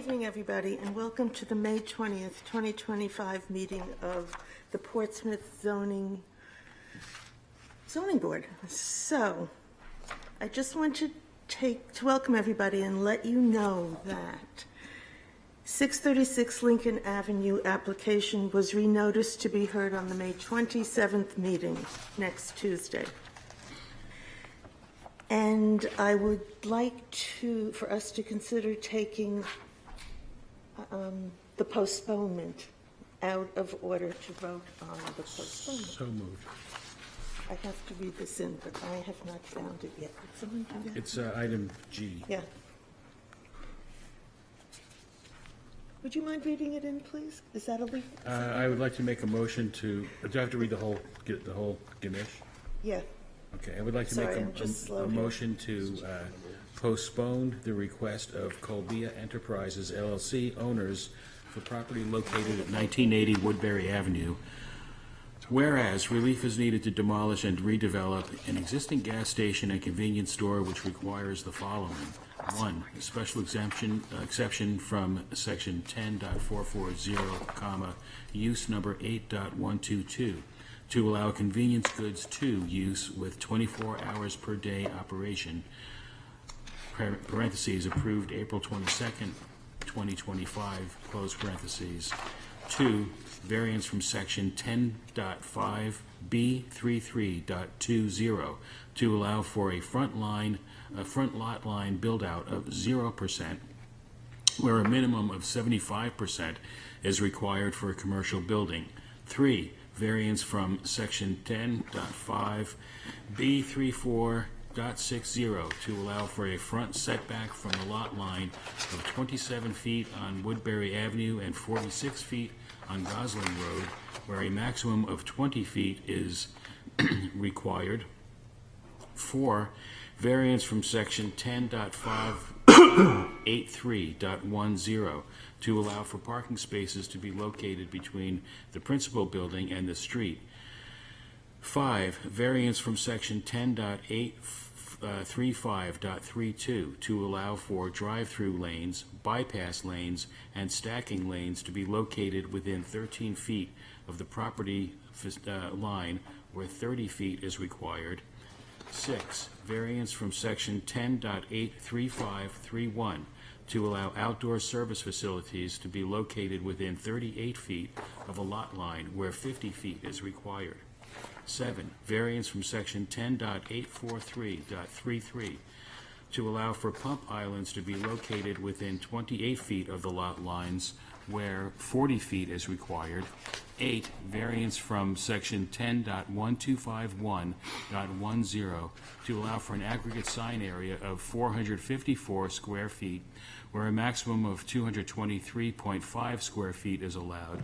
evening, everybody, and welcome to the May 20th, 2025 meeting of the Portsmouth Zoning Board. So, I just want to welcome everybody and let you know that 636 Lincoln Avenue application was renoticed to be heard on the May 27th meeting next Tuesday. And I would like for us to consider taking the postponement out of order to vote on the postponement. So moved. I have to read this in, but I have not found it yet. Did someone do that? It's item G. Yeah. Would you mind reading it in, please? Is that a legal? I would like to make a motion to, do I have to read the whole Ganesh? Yeah. Okay, I would like to Sorry, make I'm just a slow here. motion to postpone the request of Colbia Enterprises LLC owners for property located at 1980 Woodbury Avenue. Whereas relief is needed to demolish and redevelop an existing gas station and convenience store which requires the following. 1, a special exception from section 10.440, use number 8.122. to allow convenience goods to use with 24 hours per day operation, parentheses, approved April 22nd, 2025, close parentheses. 2, variance from section 10.5B33.20 to allow for a front lot line build out of 0%, where a minimum of 75% is required for a commercial building. 3, variance from section 10.5B34.60 to allow for a front setback from the lot line of 27 feet on Woodbury Avenue and 46 feet on Gosling Road, where a maximum of 20 feet is required. 4, variance from section 10.583.10 to allow for parking spaces to be located between the principal building and the street. 5, variance from section 10.835.32 to allow for drive-through lanes, bypass lanes, and stacking lanes to be located within 13 feet of the property line where 30 feet is required. 6, variance from section 10.83531 to allow outdoor service facilities to be located within 38 feet of a lot line where 50 feet is required. 7, variance from section 10.843.33 to allow for pump islands to be located within 28 feet of the lot lines where 40 feet is required. 8, variance from section 10.1251.10 to allow for an aggregate sign area of 454 square feet where a maximum of 223.5 square feet is allowed.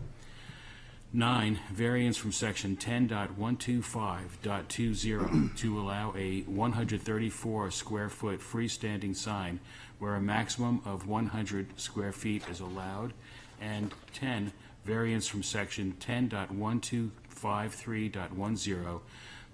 9, variance from section 10.125.20 to allow a 134 square foot freestanding sign where a maximum of 100 square feet is allowed. And 10, variance from section 10.1253.10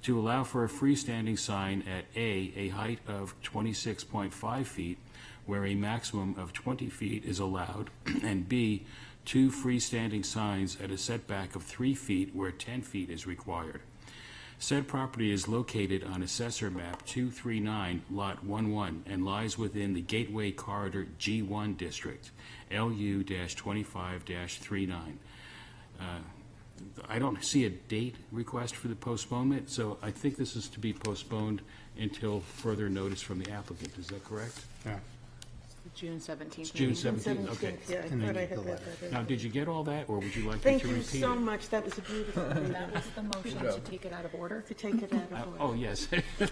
to allow for a freestanding sign at a height of 26.5 feet where a maximum of 20 feet is allowed, and B, 2 freestanding signs at a setback of 3 feet where 10 feet is required. Said property is located on Assessor Map 239, Lot 11, and lies within the Gateway Corridor G1 District, LU-25-39. I don't see a date request for the postponement, so I think this is to be postponed until further notice from the applicant. Is that correct? Yeah. June 17th. June meeting. 17th, okay. Yeah, I thought I had that. Now, did you get all that, or would you like me Thank to you repeat so it? much. That was a beautiful reading. That was the motion to take it out of order. To take it out of order. Oh, yes. Is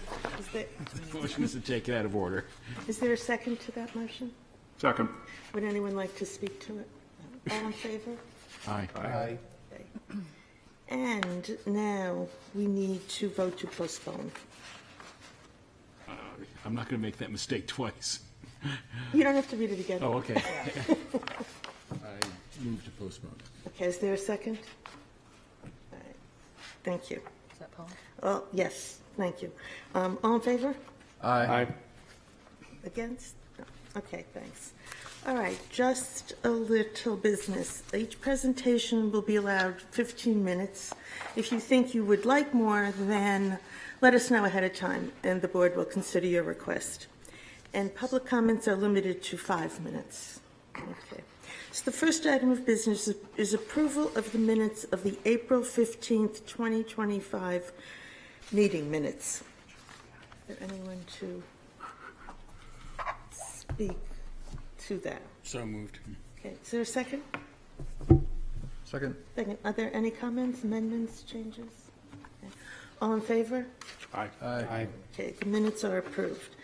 The motion is to take it out of order. there a second to that motion? Second. Would anyone like to speak to it? All in favor? Aye. Aye. Okay. And now we need to vote to postpone. I'm not going to make that mistake twice. You don't have to read it again. Oh, okay. I move to postpone. Okay, is there a second? All right. Thank you. Is that Paul? Oh, yes, thank you. All in favor? Aye. Against? No. Okay, thanks. All right, just a little business. Each presentation will be allowed 15 minutes. If you think you would like more, then let us know ahead of time, and the board will consider your request. And public comments are limited to 5 minutes. Okay. So the first item of business is approval of the minutes of the April 15th, 2025 meeting minutes. Is there anyone to speak to that? So moved. Okay, is there a second? Second. Second. Are there any comments, amendments, changes? Okay. All in favor? Aye. Aye. Okay, the minutes are approved.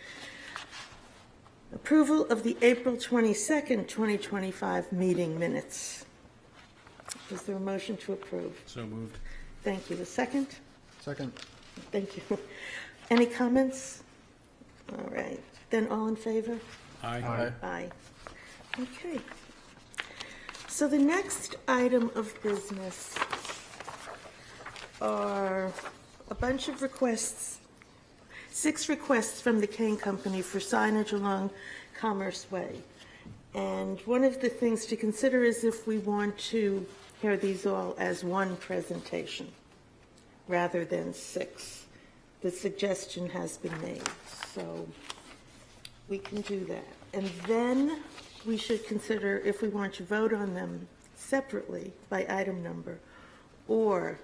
Approval of the April 22nd, 2025 meeting minutes. Is there a motion to approve? So moved. Thank you. A second? Second. Thank you. Any comments? All right. Then all in favor? Aye. Aye. Okay. So the next item of business are a bunch of requests, 6 requests from the Kane Company for signage along Commerce Way. And one of the things to consider is if we want to hear these all as one presentation rather than 6. The suggestion has been made, so we can do that. And then we should consider if we want to vote on them separately by item number or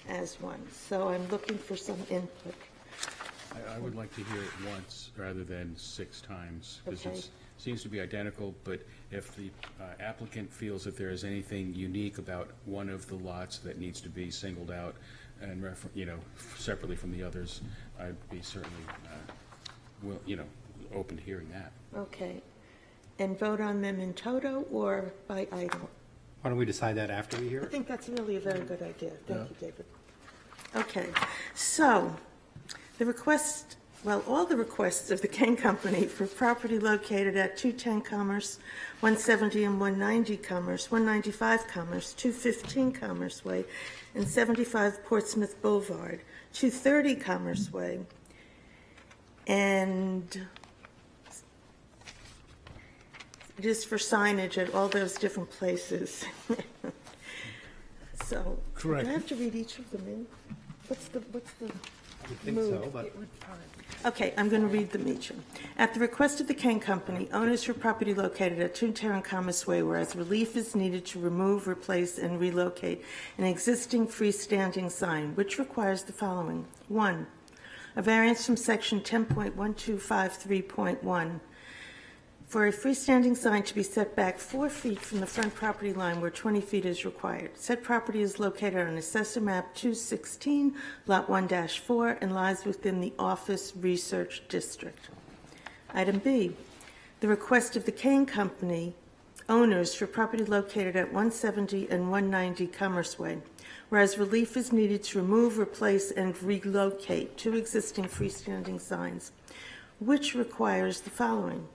as one. So I'm looking for some input. I would like to hear it once rather than 6 times, because Okay. it seems to be identical, but if the applicant feels that there is anything unique about one of the lots that needs to be singled out and separately from the others, I'd be certainly, open to hearing that. Okay. And vote on them in toto or by item? Why don't we decide that after we hear I it? think that's really a very good idea. Thank you, David. Okay, so all the requests of the Kane Company for property located at 210 Commerce, 170 and 190 Commerce, 195 Commerce, 215 Commerce Way, and 75 Portsmouth Boulevard, 230 Commerce Way, and it is for signage at all those different places. So, Correct. do I have to read each of them in? What's the I would think so, but Okay, I'm going to read them each. At the request of the Kane Company, owners for property located at 210 Commerce Way, whereas relief is needed to remove, replace, and relocate an existing freestanding sign, which requires the following. 1, a variance from section 10.1253.1 for a freestanding sign to be set back 4 feet from the front property line where 20 feet is required. Said property is located on Assessor Map 216, Lot 1-4, and lies within the Office Research District. Item B, the request of the Kane Company, owners for property located at 170 and 190 Commerce Way, whereas relief is needed to remove, replace, and relocate 2 existing freestanding signs, which requires the following.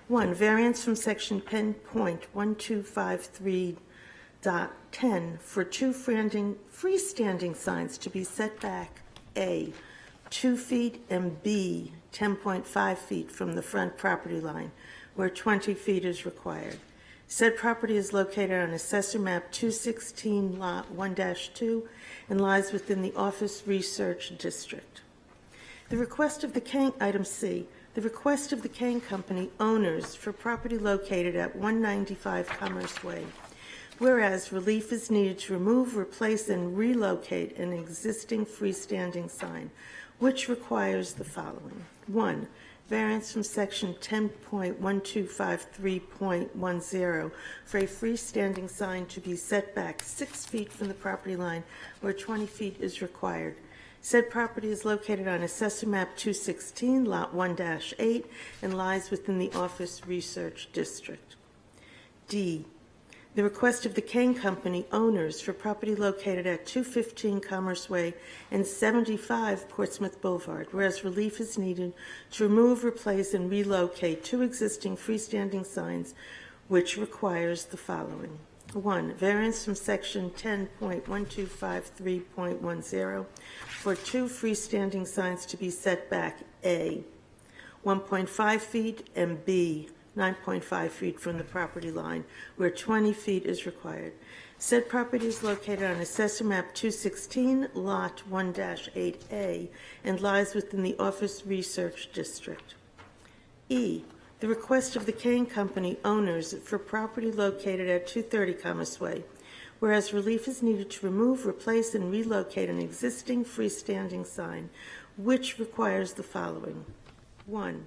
1, variance from section 10.1253.10 for 2 freestanding signs to be set back A, 2 feet, and B, 10.5 feet from the front property line, where 20 feet is required. Said property is located on Assessor Map 216, Lot 1-2, and lies within the Office Research District. The request of the Kane, item C, the request of the Kane Company owners for property located at 195 Commerce Way, whereas relief is needed to remove, replace, and relocate an existing freestanding sign, which requires the following. 1, variance from section 10.1253.10 for a freestanding sign to be set back 6 feet from the property line where 20 feet is required. Said property is located on Assessor Map 216, Lot 1-8, and lies within the Office Research District. D, the request of the Kane Company owners for property located at 215 Commerce Way and 75 Portsmouth Boulevard, whereas relief is needed to remove, replace, and relocate 2 existing freestanding signs, which requires the following. 1, variance from section 10.1253.10 for 2 freestanding signs to be set back A, 1.5 feet, and B, 9.5 feet from the property line, where 20 feet is required. Said property is located on Assessor Map 216, Lot 1-8A, and lies within the Office Research District. E, the request of the Kane Company owners for property located at 230 Commerce Way, whereas relief is needed to remove, replace, and relocate an existing freestanding sign, which requires the following. 1.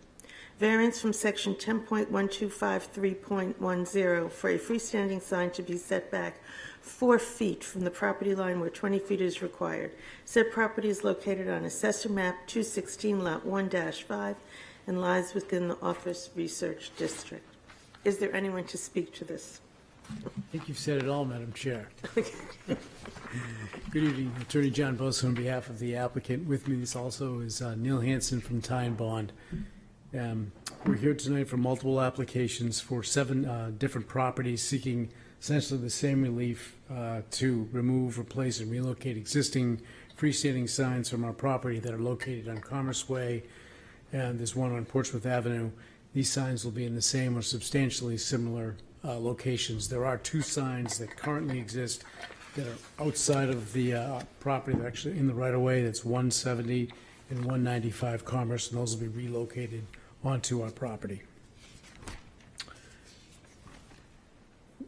Variance from Section 10.1253.10 for a freestanding sign to be set back 4 feet from the property line where 20 feet is required. Said property is located on Assessor Map 216, Lot 1-5, and lies within the Office Research District. Is there anyone to speak to this? I think you've said it all, Madam Chair. Good evening, Attorney John Bosa on behalf of the applicant. With me this also is Neil Hansen from Ty and Bond. We're here tonight for multiple applications for 7 different properties seeking essentially the same relief to remove, replace, and relocate existing freestanding signs from our property that are located on Commerce Way, and there's one on Portsmouth Avenue. These signs will be in the same or substantially similar locations. There are 2 signs that currently exist that are outside of the property. They're actually in the right-of-way. That's 170 and 195 Commerce, and those will be relocated onto our property.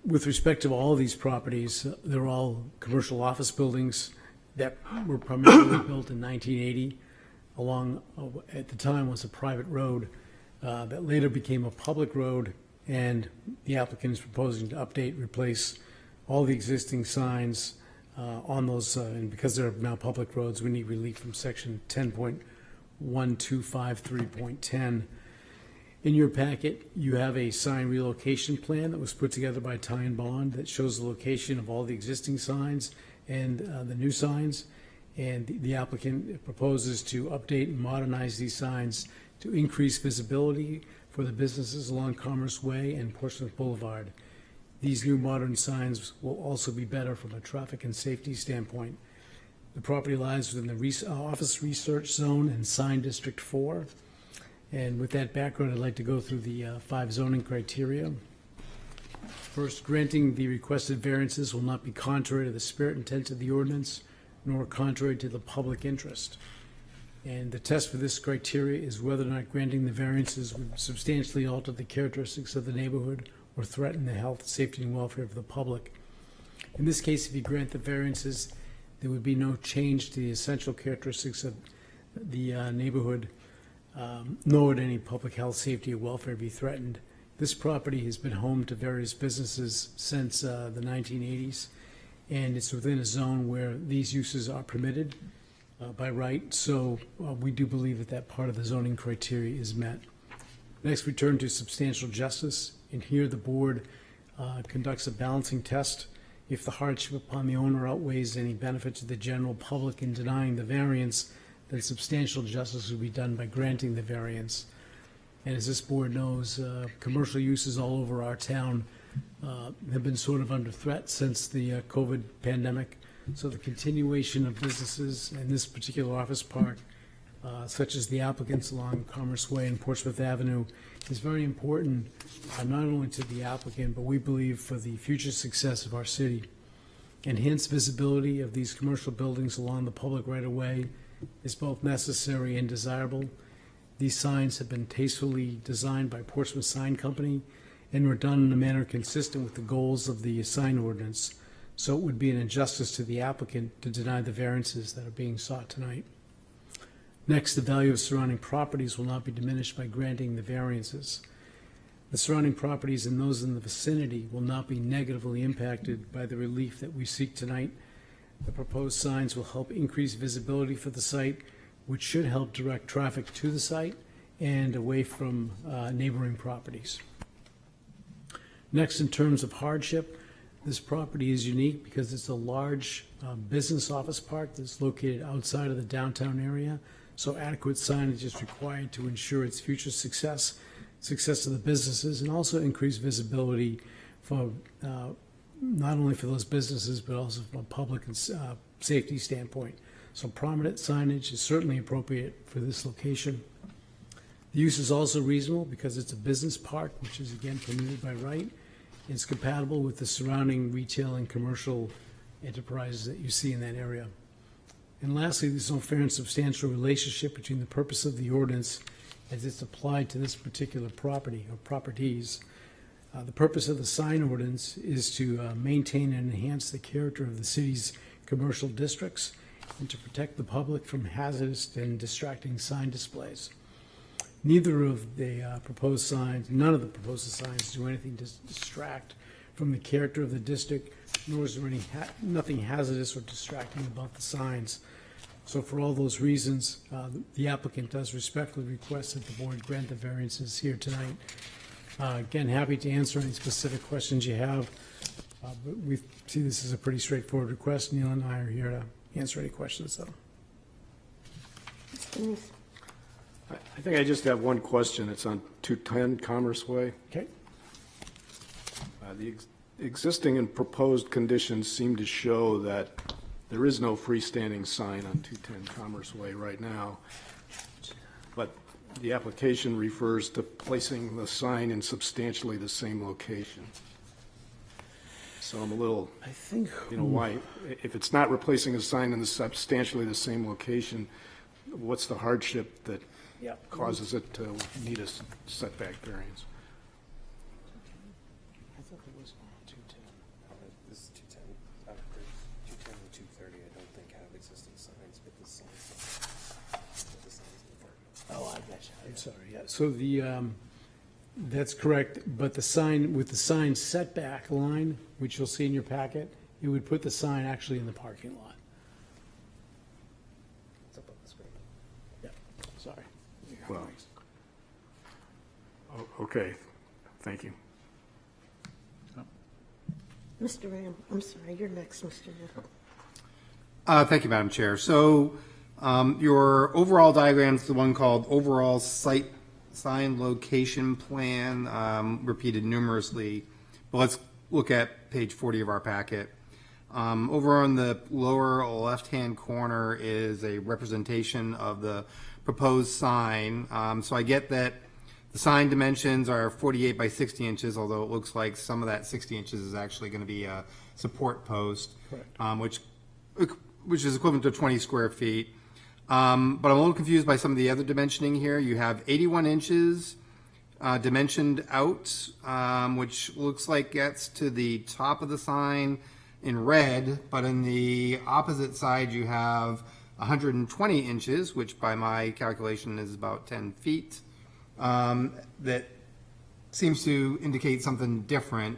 With respect to all of these properties, they're all commercial office buildings that were primarily built in 1980 along, at the time, was a private road that later became a public road, and the applicant is proposing to update, replace all the existing signs on those, and because they're now public roads, we need relief from Section 10.1253.10. In your packet, you have a sign relocation plan that was put together by Ty and Bond that shows the location of all the existing signs and the new signs. And the applicant proposes to update and modernize these signs to increase visibility for the businesses along Commerce Way and Portsmouth Boulevard. These new modern signs will also be better from a traffic and safety standpoint. The property lies within the Office Research Zone and Sign District 4. And with that background, I'd like to go through the 5 zoning criteria. First, granting the requested variances will not be contrary to the spirit and intent of the ordinance, nor contrary to the public interest. And the test for this criteria is whether or not granting the variances would substantially alter the characteristics of the neighborhood or threaten the health, safety, and welfare of the public. In this case, if you grant the variances, there would be no change to the essential characteristics of the neighborhood, nor would any public health, safety, or welfare be threatened. This property has been home to various businesses since the 1980s, and it's within a zone where these uses are permitted by right, so we do believe that that part of the zoning criteria is met. Next, we turn to substantial justice, and here the board conducts a balancing test. If the hardship upon the owner outweighs any benefit to the general public in denying the variance, then substantial justice will be done by granting the variance. And as this board knows, commercial uses all over our town have been sort of under threat since the COVID pandemic. So the continuation of businesses in this particular office park, such as the applicants along Commerce Way and Portsmouth Avenue, is very important, not only to the applicant, but we believe for the future success of our city. Enhanced visibility of these commercial buildings along the public right-of-way is both necessary and desirable. These signs have been tastefully designed by Portsmouth Sign Company and were done in a manner consistent with the goals of the sign ordinance. So it would be an injustice to the applicant to deny the variances that are being sought tonight. Next, the value of surrounding properties will not be diminished by granting the variances. The surrounding properties and those in the vicinity will not be negatively impacted by the relief that we seek tonight. The proposed signs will help increase visibility for the site, which should help direct traffic to the site and away from neighboring properties. Next, in terms of hardship, this property is unique because it's a large business office park that's located outside of the downtown area, so adequate signage is required to ensure its future success of the businesses, and also increase visibility for not only for those businesses, but also from a public and safety standpoint. So prominent signage is certainly appropriate for this location. The use is also reasonable because it's a business park, which is again permitted by right. It's compatible with the surrounding retail and commercial enterprises that you see in that area. And lastly, there's no fair and substantial relationship between the purpose of the ordinance as it's applied to this particular property or properties. The purpose of the sign ordinance is to maintain and enhance the character of the city's commercial districts and to protect the public from hazardous and distracting sign displays. Neither of the proposed signs, none of the proposed signs do anything to distract from the character of the district, nor is there nothing hazardous or distracting about the signs. So for all those reasons, the applicant does respectfully request that the board grant the variances here tonight. Again, happy to answer any specific questions you have, but we see this as a pretty straightforward request. Neil and I are here to answer any questions, though. Denise? I think I just have one question. It's on 210 Commerce Way. Okay. The existing and proposed conditions seem to show that there is no freestanding sign on 210 Commerce Way right now, but the application refers to placing the sign in substantially the same location. So I'm a little, I think, why, if it's not replacing a sign in the substantially the same location, what's the hardship that yeah. causes it to need a setback variance? I thought there was 210. This is 210. 210 and 230, I don't think have existing signs, but the signs in the park. Oh, I got you. I'm sorry, yeah. So that's correct, but the sign, with the sign setback line, which you'll see in your packet, it would put the sign actually in the parking lot. It's up on the screen. Yeah, sorry. Well, okay, thank you. Mr. Ram, I'm sorry, you're next, Mr. Ram. Thank you, Madam Chair. So your overall diagram is the one called Overall Site Sign Location Plan, repeated numerously. But let's look at page 40 of our packet. Over on the lower left-hand corner is a representation of the proposed sign. So I get that the sign dimensions are 48 by 60 inches, although it looks like some of that 60 inches is actually going to be a support post, which is equivalent to 20 square feet. But I'm a little confused by some of the other dimensioning here. You have 81 inches dimensioned out, which looks like gets to the top of the sign in red, but in the opposite side you have 120 inches, which by my calculation is about 10 feet. That seems to indicate something different.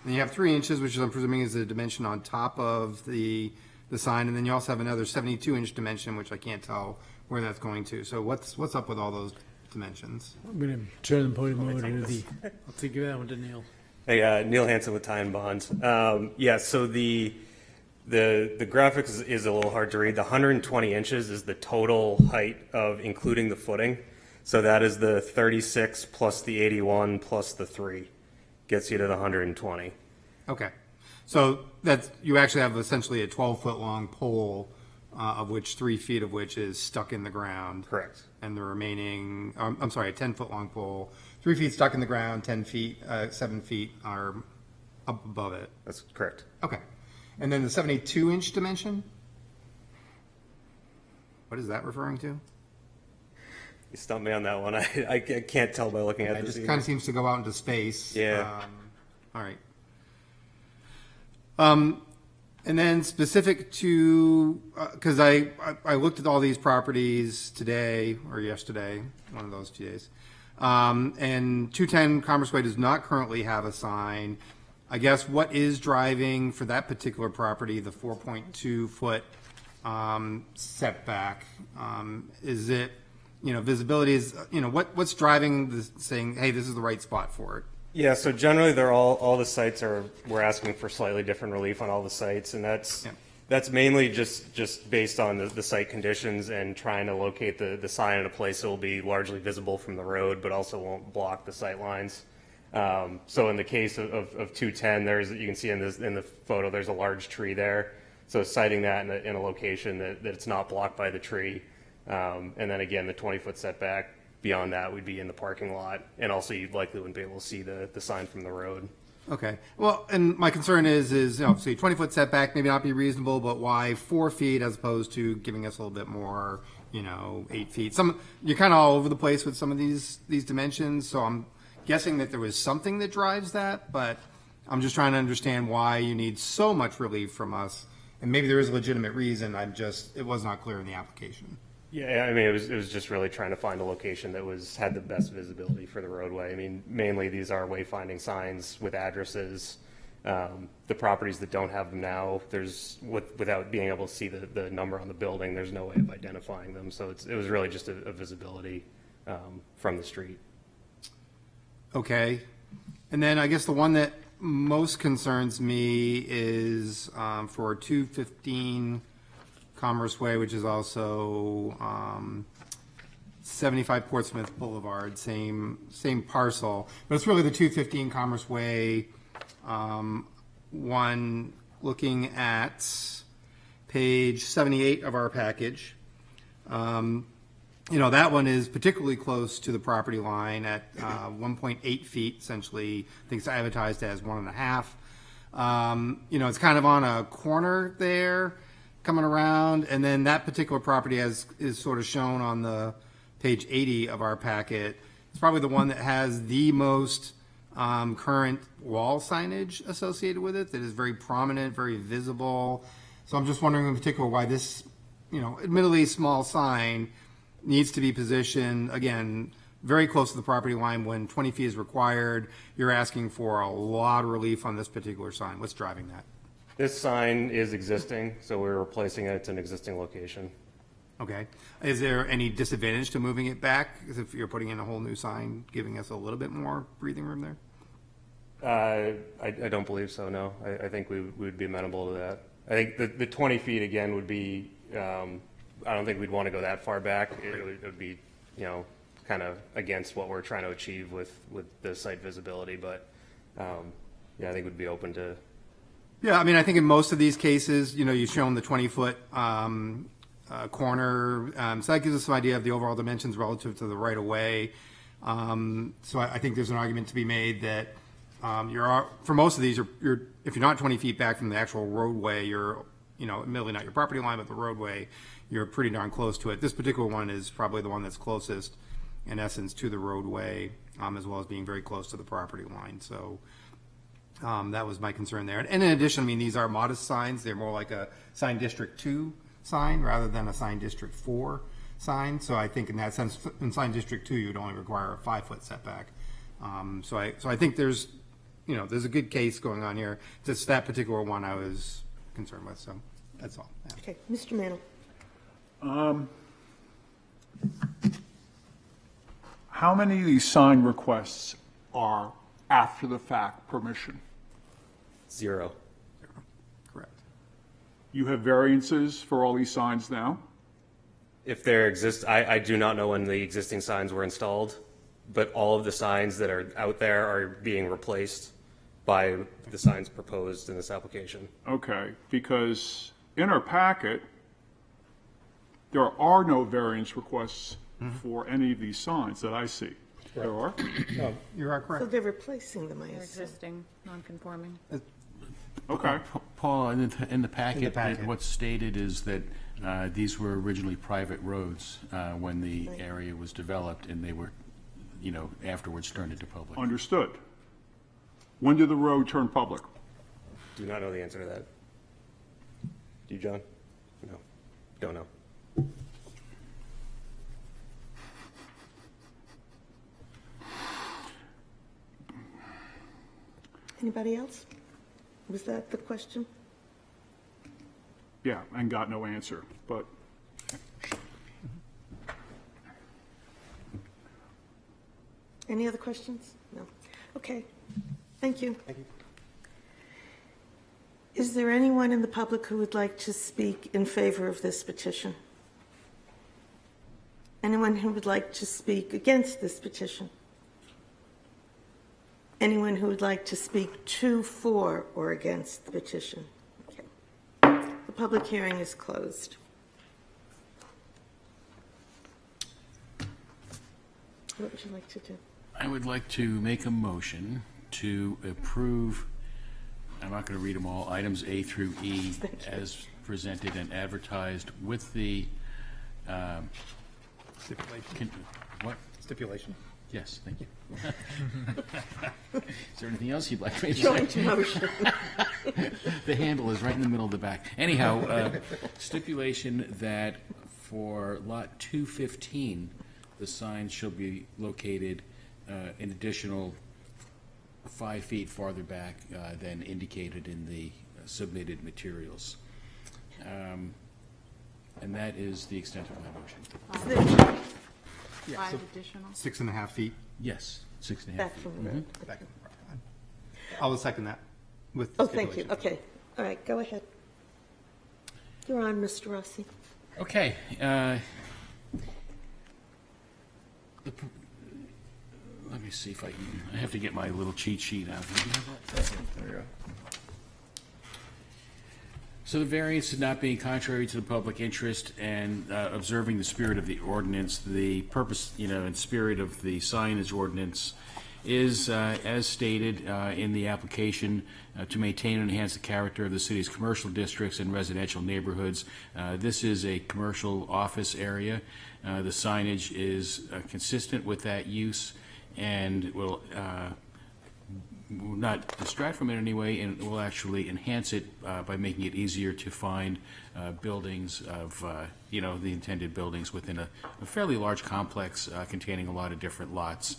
And you have 3 inches, which I'm presuming is the dimension on top of the sign, and then you also have another 72-inch dimension, which I can't tell where that's going to. So what's up with all those dimensions? I'm going to turn the podium over to the, I'll take that one to Neil. Hey, Neil Hansen with Ty and Bonds. Yeah, so the graphics is a little hard to read. The 120 inches is the total height of including the footing. So that is the 36 plus the 81 plus the 3 gets you to the 120. Okay. So that's, you actually have essentially a 12-foot long pole, of which 3 feet of which is stuck in the ground. Correct. And the remaining, I'm sorry, a 10-foot long pole, 3 feet stuck in the ground, 10 feet, 7 feet are up above it. That's correct. Okay. And then the 72-inch dimension? What is that referring to? You stumped me on that one. I can't tell by looking at It this. just kind of seems to go out into space. Yeah. All right. And then specific to, because I looked at all these properties today or yesterday, one of those 2 days, and 210 Commerce Way does not currently have a sign. I guess what is driving for that particular property the 4.2 foot setback? Is it, visibility is, what's driving this saying, hey, this is the right spot for it? Yeah, so generally they're all the sites we're asking for slightly different relief on all the sites, and that's mainly just based on the site conditions and trying to locate the sign in a place that will be largely visible from the road, but also won't block the sight lines. So in the case of 210, you can see in the photo, there's a large tree there. So citing that in a location that it's not blocked by the tree. And then again, the 20-foot setback beyond that, we'd be in the parking lot, and also you likely wouldn't be able to see the sign from the road. Okay. Well, and my concern is obviously 20-foot setback maybe not be reasonable, but why 4 feet as opposed to giving us a little bit more, 8 feet? You're kind of all over the place with some of these dimensions, so I'm guessing that there was something that drives that, but I'm just trying to understand why you need so much relief from us. And maybe there is a legitimate reason, it was not clear in the application. Yeah, I mean, it was just really trying to find a location that had the best visibility for the roadway. I mean, mainly these are wayfinding signs with addresses. The properties that don't have them now, without being able to see the number on the building, there's no way of identifying them. So it was really just a visibility from the street. Okay. And then I guess the one that most concerns me is for 215 Commerce Way, which is also 75 Portsmouth Boulevard, same parcel. But it's really the 215 Commerce Way one, looking at page 78 of our package. That one is particularly close to the property line at 1.8 feet, essentially. I think it's advertised as 1.5. It's kind of on a corner there, coming around, and then that particular property is sort of shown on the page 80 of our packet. It's probably the one that has the most current wall signage associated with it that is very prominent, very visible. So I'm just wondering in particular why this, admittedly small sign needs to be positioned, again, very close to the property line when 20 feet is required. You're asking for a lot of relief on this particular sign. What's driving that? This sign is existing, so we're replacing it. It's an existing location. Okay. Is there any disadvantage to moving it back? Because if you're putting in a whole new sign, giving us a little bit more breathing room there? I don't believe so, no. I think we would be amenable to that. I think the 20 feet, again, would be, I don't think we'd want to go that far back. It would be, kind of against what we're trying to achieve with the site visibility, but, I think we'd be open to. Yeah, I mean, I think in most of these cases, you've shown the 20-foot corner, so that gives us some idea of the overall dimensions relative to the right-of-way. So I think there's an argument to be made that for most of these, if you're not 20 feet back from the actual roadway, you're, admittedly not your property line, but the roadway, you're pretty darn close to it. This particular one is probably the one that's closest, in essence, to the roadway, as well as being very close to the property line. So that was my concern there. And in addition, I mean, these are modest signs. They're more like a sign district 2 sign rather than a sign district 4 sign. So I think in that sense, in sign district 2, you'd only require a 5-foot setback. So I think there's a good case going on here. Just that particular one I was concerned with. So that's all. Yeah. Okay, Mr. Mantle. How many of these sign requests are after the fact permission? 0. Correct. You have variances for all these signs now? If there exists, I do not know when the existing signs were installed, but all of the signs that are out there are being replaced by the signs proposed in this application. Okay, because in our packet, there are no variance requests for any of these signs that I see. There are? Oh, you are So correct. they're replacing them, I They're assume. existing, non-conforming. Okay. Paul, in the packet, packet. what's stated is that these were originally private roads when the area was developed, and they were, afterwards turned into public. Understood. When did the road turn public? Do not know the answer to that. Do you, John? No. Don't know. Anybody else? Was that the question? Yeah, and got no answer, but Any other questions? No. Okay, thank you. Thank you. Is there anyone in the public who would like to speak in favor of this petition? Anyone who would like to speak against this petition? Anyone who would like to speak to, for, or against the petition? Okay. The public hearing is closed. What would you like to do? I would like to make a motion to approve, I'm not going to read them all, items A through E as presented and advertised with the, Stipulation. what? Stipulation. Yes, thank you. Is there anything else you'd like me to say? Joint motion. The handle is right in the middle of the back. Anyhow, stipulation that for lot 215, the sign shall be located an additional 5 feet farther back than indicated in the submitted materials. And that is the extent of my motion. Five additional. 6.5 feet. Yes, 6.5 Back feet. from the road. Back in. I'll second that with Oh, thank you. stipulation. Okay. All right, go ahead. You're on, Mr. Rossi. Okay. Let me see if I can, I have to get my little cheat sheet out. Do you have that? There you go. So the variance is not being contrary to the public interest and observing the spirit of the ordinance, the purpose, and spirit of the signage ordinance is, as stated in the application, to maintain and enhance the character of the city's commercial districts and residential neighborhoods. This is a commercial office area. The signage is consistent with that use and will not distract from it in any way, and it will actually enhance it by making it easier to find buildings of, the intended buildings within a fairly large complex containing a lot of different lots.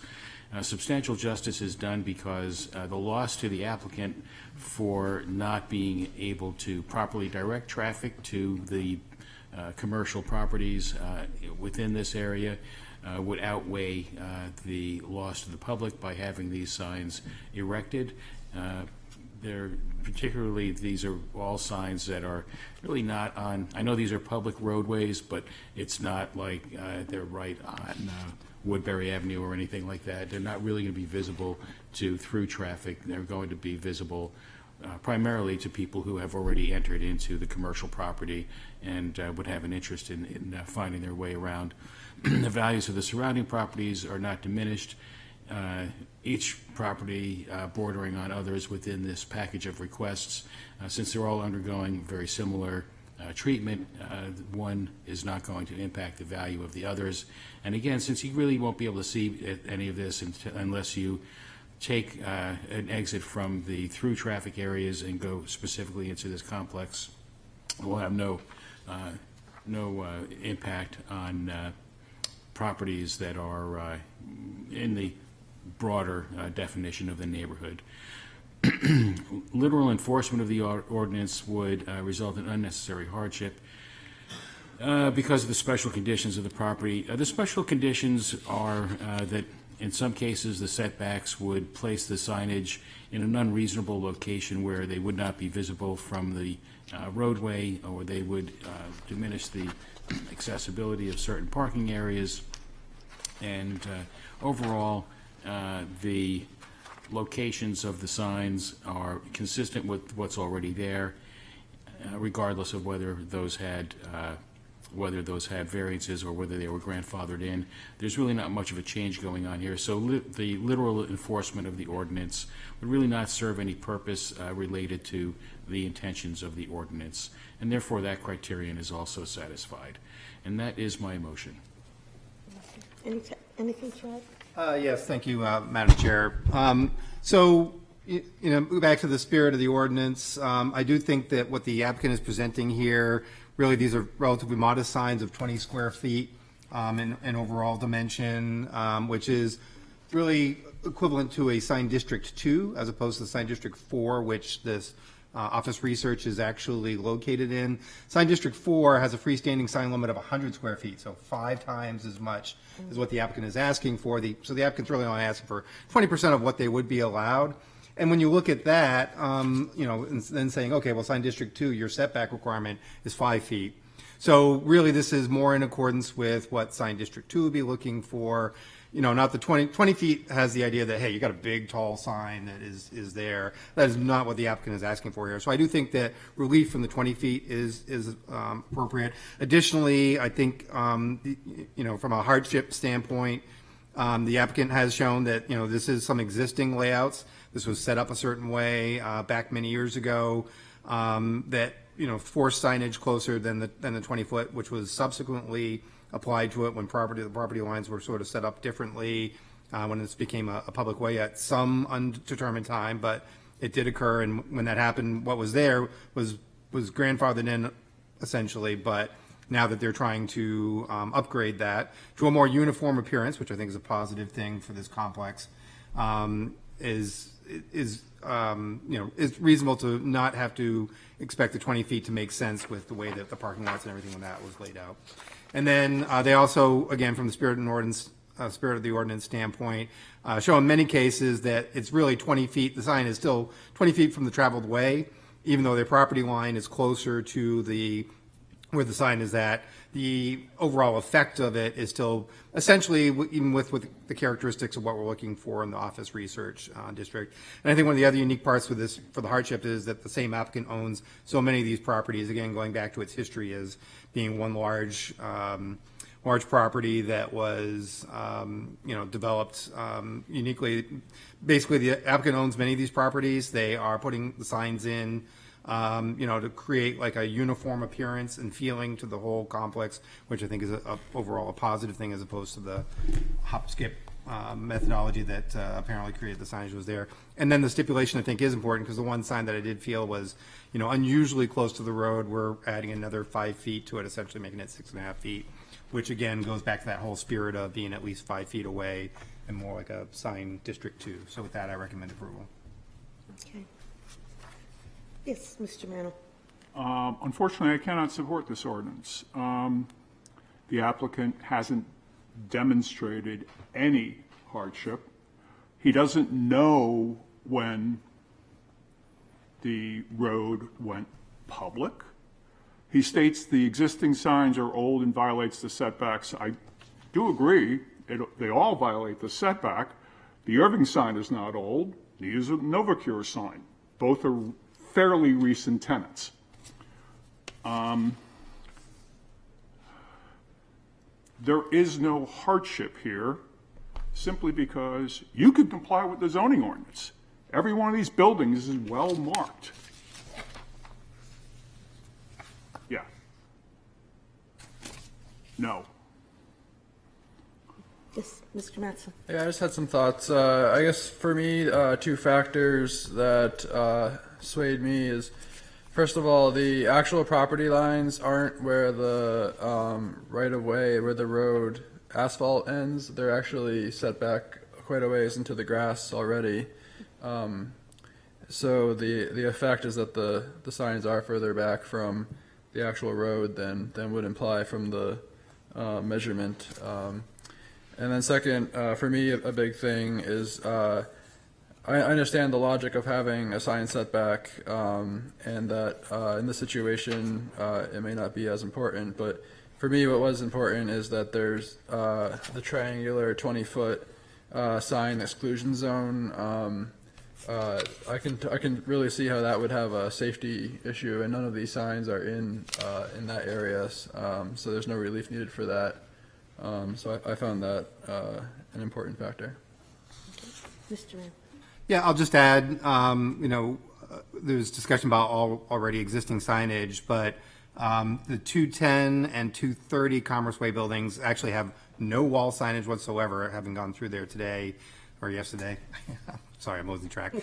Substantial justice is done because the loss to the applicant for not being able to properly direct traffic to the commercial properties within this area would outweigh the loss to the public by having these signs erected. Particularly, these are all signs that are really not on, I know these are public roadways, but it's not like they're right on Woodbury Avenue or anything like that. They're not really going to be visible to through traffic. They're going to be visible primarily to people who have already entered into the commercial property and would have an interest in finding their way around. The values of the surrounding properties are not diminished. Each property bordering on others within this package of requests, since they're all undergoing very similar treatment, one is not going to impact the value of the others. And again, since you really won't be able to see any of this unless you take an exit from the through traffic areas and go specifically into this complex, it will have no impact on properties that are in the broader definition of the neighborhood. Literal enforcement of the ordinance would result in unnecessary hardship because of the special conditions of the property. The special conditions are that in some cases the setbacks would place the signage in an unreasonable location where they would not be visible from the roadway, or they would diminish the accessibility of certain parking areas. And overall, the locations of the signs are consistent with what's already there, regardless of whether those had variances or whether they were grandfathered in. There's really not much of a change going on here. So the literal enforcement of the ordinance would really not serve any purpose related to the intentions of the ordinance, and therefore that criterion is also satisfied. And that is my motion. Anything to add? Yes, thank you, Madam Chair. So, back to the spirit of the ordinance, I do think that what the applicant is presenting here, really these are relatively modest signs of 20 square feet in overall dimension, which is really equivalent to a sign district 2 as opposed to sign district 4, which this office research is actually located in. Sign district 4 has a freestanding sign limit of 100 square feet, so 5 times as much is what the applicant is asking for. So the applicant's really only asking for 20% of what they would be allowed. And when you look at that, and then saying, okay, well, sign district 2, your setback requirement is 5 feet. So really, this is more in accordance with what sign district 2 would be looking for. Not the 20 feet has the idea that, hey, you got a big, tall sign that is there. That is not what the applicant is asking for here. So I do think that relief from the 20 feet is appropriate. Additionally, I think, from a hardship standpoint, The applicant has shown that, this is some existing layouts. This was set up a certain way back many years ago, that, forced signage closer than the 20-foot, which was subsequently applied to it when the property lines were sort of set up differently, when this became a public way at some undetermined time, but it did occur, and when that happened, what was there was grandfathered in, essentially, but now that they're trying to upgrade that to a more uniform appearance, which I think is a positive thing for this complex, is reasonable to not have to expect the 20 feet to make sense with the way that the parking lots and everything when that was laid out. And then they also, again, from the spirit of the ordinance standpoint, show in many cases that it's really 20 feet. The sign is still 20 feet from the traveled way, even though their property line is closer to where the sign is at. The overall effect of it is still essentially, even with the characteristics of what we're looking for in the office research district. And I think one of the other unique parts for this, for the hardship, is that the same applicant owns so many of these properties, again, going back to its history as being one large property that was, developed uniquely. Basically, the applicant owns many of these properties. They are putting the signs in, to create like a uniform appearance and feeling to the whole complex, which I think is overall a positive thing as opposed to the hop skip methodology that apparently created the signage was there. And then the stipulation I think is important, because the one sign that I did feel was, unusually close to the road. We're adding another 5 feet to it, essentially making it 6.5 feet, which again goes back to that whole spirit of being at least 5 feet away and more like a sign district 2. So with that, I recommend approval. Okay. Yes, Mr. Mantle. Unfortunately, I cannot support this ordinance. The applicant hasn't demonstrated any hardship. He doesn't know when the road went public. He states the existing signs are old and violates the setbacks. I do agree, they all violate the setback. The Irving sign is not old, neither is the Novacure sign. Both are fairly recent tenants. There is no hardship here simply because you could comply with the zoning ordinance. Every one of these buildings is well marked. Yeah. No. Yes, Mr. Mattson. Yeah, I just had some thoughts. I guess for me, 2 factors that swayed me is, first of all, the actual property lines aren't where the right-of-way, where the road asphalt ends. They're actually set back quite a ways into the grass already. So the effect is that the signs are further back from the actual road than would imply from the measurement. And then second, for me, a big thing is I understand the logic of having a sign setback, and that in this situation it may not be as important. But for me, what was important is that there's the triangular 20-foot sign exclusion zone. I can really see how that would have a safety issue, and none of these signs are in that area, so there's no relief needed for that. So I found that an important factor. Mr. Mann. Yeah, I'll just add, there's discussion about already existing signage, but the 210 and 230 Commerce Way buildings actually have no wall signage whatsoever, having gone through there today or yesterday. Sorry, I'm losing track.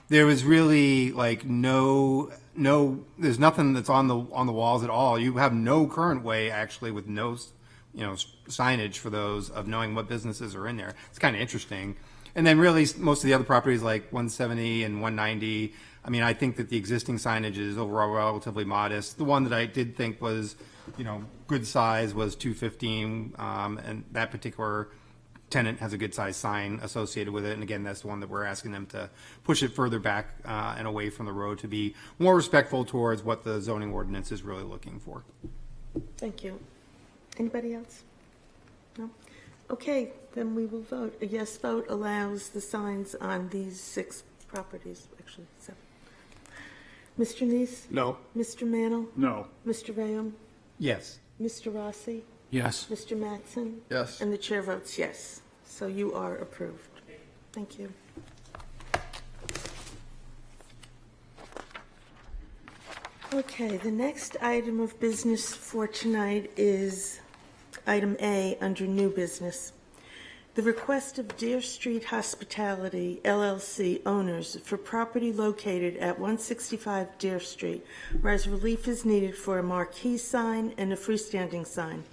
There was really like no, there's nothing that's on the walls at all. You have no current way actually with no, signage for those of knowing what businesses are in there. It's kind of interesting. And then really most of the other properties like 170 and 190, I mean, I think that the existing signage is overall relatively modest. The one that I did think was, good size was 215, and that particular tenant has a good size sign associated with it. And again, that's the one that we're asking them to push it further back and away from the road to be more respectful towards what the zoning ordinance is really looking for. Thank you. Anybody else? No? Okay, then we will vote. A yes vote allows the signs on these 6 properties, actually 7. Mr. Neese? No. Mr. Mantle? No. Mr. Rayam? Yes. Mr. Rossi? Yes. Mr. Mattson? Yes. And the chair votes yes. So you are approved. Thank you. Okay, the next item of business for tonight is item A under new business. The request of Deer Street Hospitality LLC owners for property located at 165 Deer Street, whereas relief is needed for a marquee sign and a freestanding sign,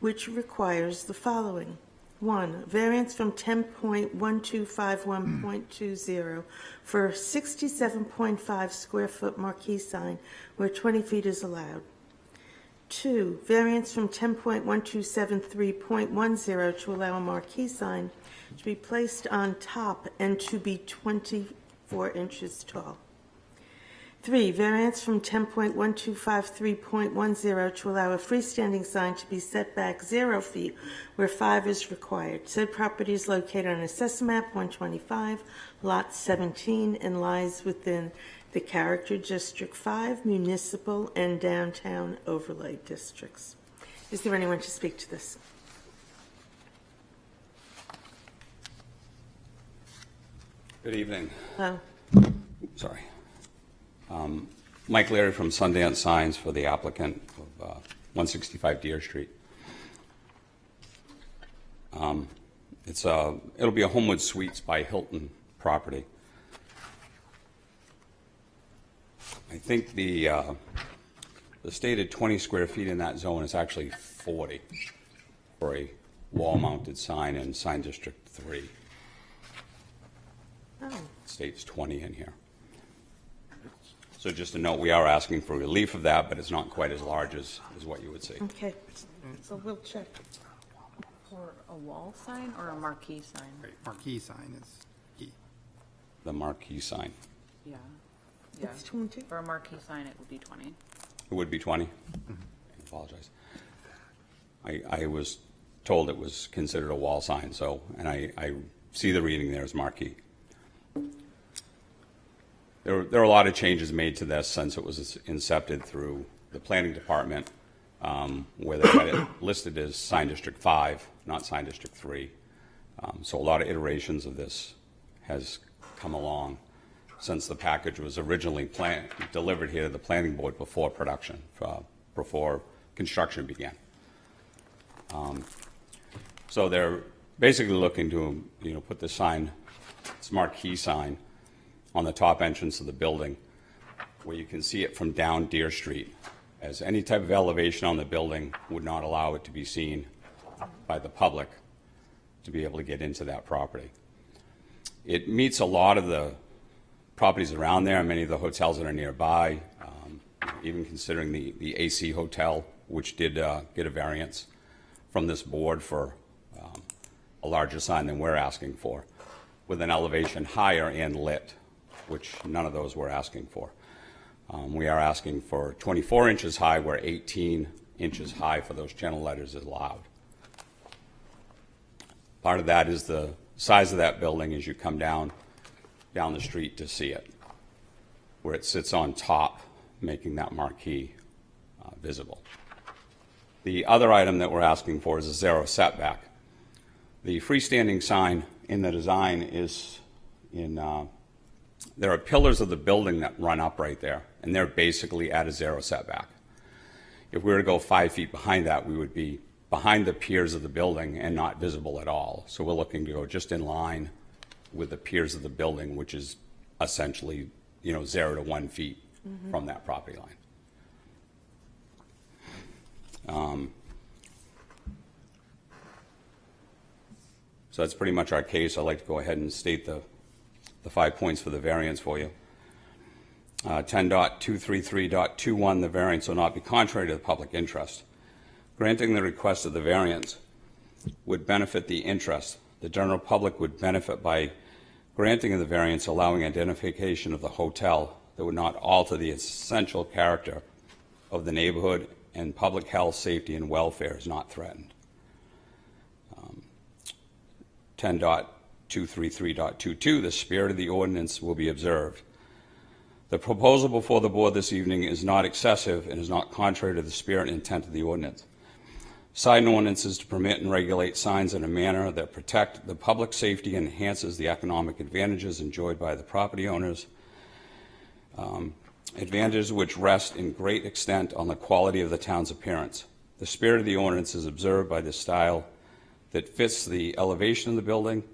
which requires the following. 1, variance from 10.1251.20 for a 67.5 square foot marquee sign where 20 feet is allowed. 2, variance from 10.1273.10 to allow a marquee sign to be placed on top and to be 24 inches tall. 3, variance from 10.1253.10 to allow a freestanding sign to be set back 0 feet where 5 is required. Said property is located on Assessor Map 125, Lot 17, and lies within the Character District 5 Municipal and Downtown Overlay Districts. Is there anyone to speak to this? Good evening. Hello? Sorry. Mike Leary from Sundance Signs for the applicant of 165 Deer Street. It'll be a Homewood Suites by Hilton property. I think the stated 20 square feet in that zone is actually 40 for a wall-mounted sign in Sign District 3. Oh, It states 20 in here. So just a note, we are asking for relief of that, but it's not quite as large as what you would see. okay. So we'll check. For a wall sign or a marquee sign? Marquee sign is key. The marquee sign. Yeah. Yeah. It's 20. For a marquee sign, it would be 20. It would be 20? I apologize. I was told it was considered a wall sign, so, and I see the reading there as marquee. There are a lot of changes made to this since it was incepted through the planning department, where they had it listed as Sign District 5, not Sign District 3. So a lot of iterations of this has come along since the package was originally delivered here to the planning board before production, before construction began. So they're basically looking to, put this sign, this marquee sign, on the top entrance of the building, where you can see it from down Deer Street, as any type of elevation on the building would not allow it to be seen by the public to be able to get into that property. It meets a lot of the properties around there, many of the hotels that are nearby, even considering the AC Hotel, which did get a variance from this board for a larger sign than we're asking for, with an elevation higher and lit, which none of those we're asking for. We are asking for 24 inches high, where 18 inches high for those channel letters is allowed. Part of that is the size of that building as you come down the street to see it, where it sits on top, making that marquee visible. The other item that we're asking for is a 0 setback. The freestanding sign in the design is there are pillars of the building that run up right there, and they're basically at a 0 setback. If we were to go 5 feet behind that, we would be behind the piers of the building and not visible at all. So we're looking to go just in line with the piers of the building, which is essentially, 0 to 1 feet from that property line. So that's pretty much our case. I'd like to go ahead and state the 5 points for the variance for you. 10.233.21, the variance will not be contrary to the public interest. Granting the request of the variance would benefit the interest. The general public would benefit by granting of the variance, allowing identification of the hotel that would not alter the essential character of the neighborhood, and public health, safety, and welfare is not threatened. 10.233.22, the spirit of the ordinance will be observed. The proposal before the board this evening is not excessive and is not contrary to the spirit and intent of the ordinance. Sign ordinances to permit and regulate signs in a manner that protect the public safety and enhances the economic advantages enjoyed by the property owners. Advantages which rest in great extent on the quality of the town's appearance. The spirit of the ordinance is observed by the style that fits the elevation of the building.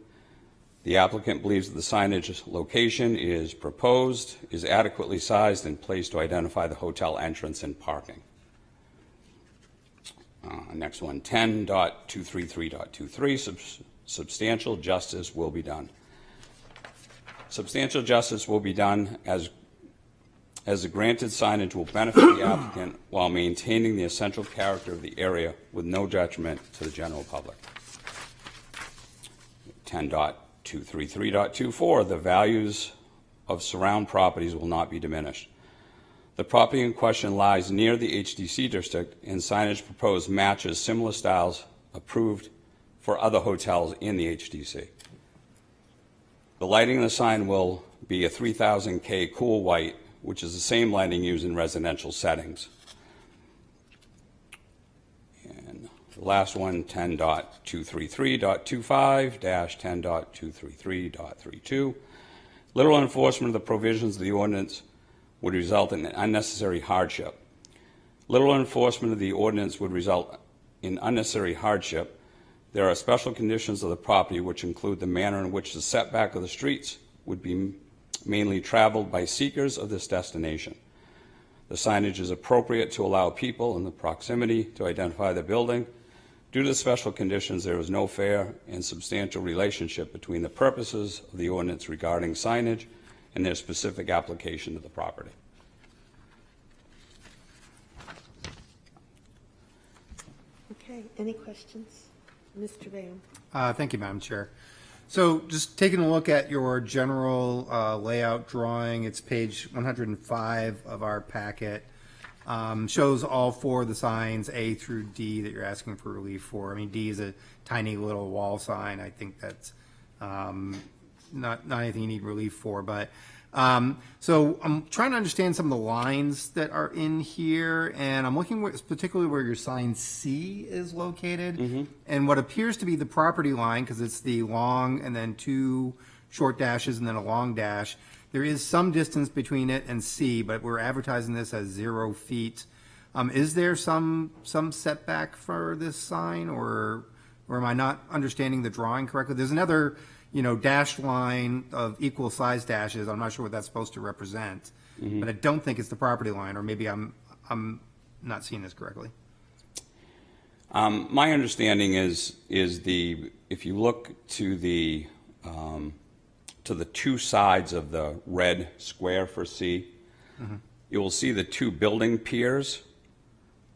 The applicant believes that the signage location is proposed, is adequately sized and placed to identify the hotel entrance and parking. Next one, 10.233.23, substantial justice will be done. Substantial justice will be done as the granted signage will benefit the applicant while maintaining the essential character of the area with no detriment to the general public. 10.233.24, the values of surround properties will not be diminished. The property in question lies near the HDC district, and signage proposed matches similar styles approved for other hotels in the HDC. The lighting of the sign will be a 3000 K cool white, which is the same lighting used in residential settings. And the last one, 10.233.25-10.233.32. Literal enforcement of the provisions of the ordinance would result in unnecessary hardship. Literal enforcement of the ordinance would result in unnecessary hardship. There are special conditions of the property which include the manner in which the setback of the streets would be mainly traveled by seekers of this destination. The signage is appropriate to allow people in the proximity to identify the building. Due to the special conditions, there is no fair and substantial relationship between the purposes of the ordinance regarding signage and their specific application to the property. Okay, any questions? Mr. Bayham? Thank you, Madam Chair. So just taking a look at your general layout drawing, it's page 105 of our packet. Shows all four of the signs, A through D, that you're asking for relief for. I mean, D is a tiny little wall sign. I think that's not anything you need relief for. But so I'm trying to understand some of the lines that are in here, and I'm looking particularly where your sign C is located, and what appears to be the property line, because it's the long and then two short dashes and then a long dash. There is some distance between it and C, but we're advertising this as 0 feet. Is there some setback for this sign, or am I not understanding the drawing correctly? There's another, dashed line of equal size dashes. I'm not sure what that's supposed to represent, but I don't think it's the property line, or maybe I'm not seeing this correctly. My understanding is if you look to the two sides of the red square for C, you will see the two building piers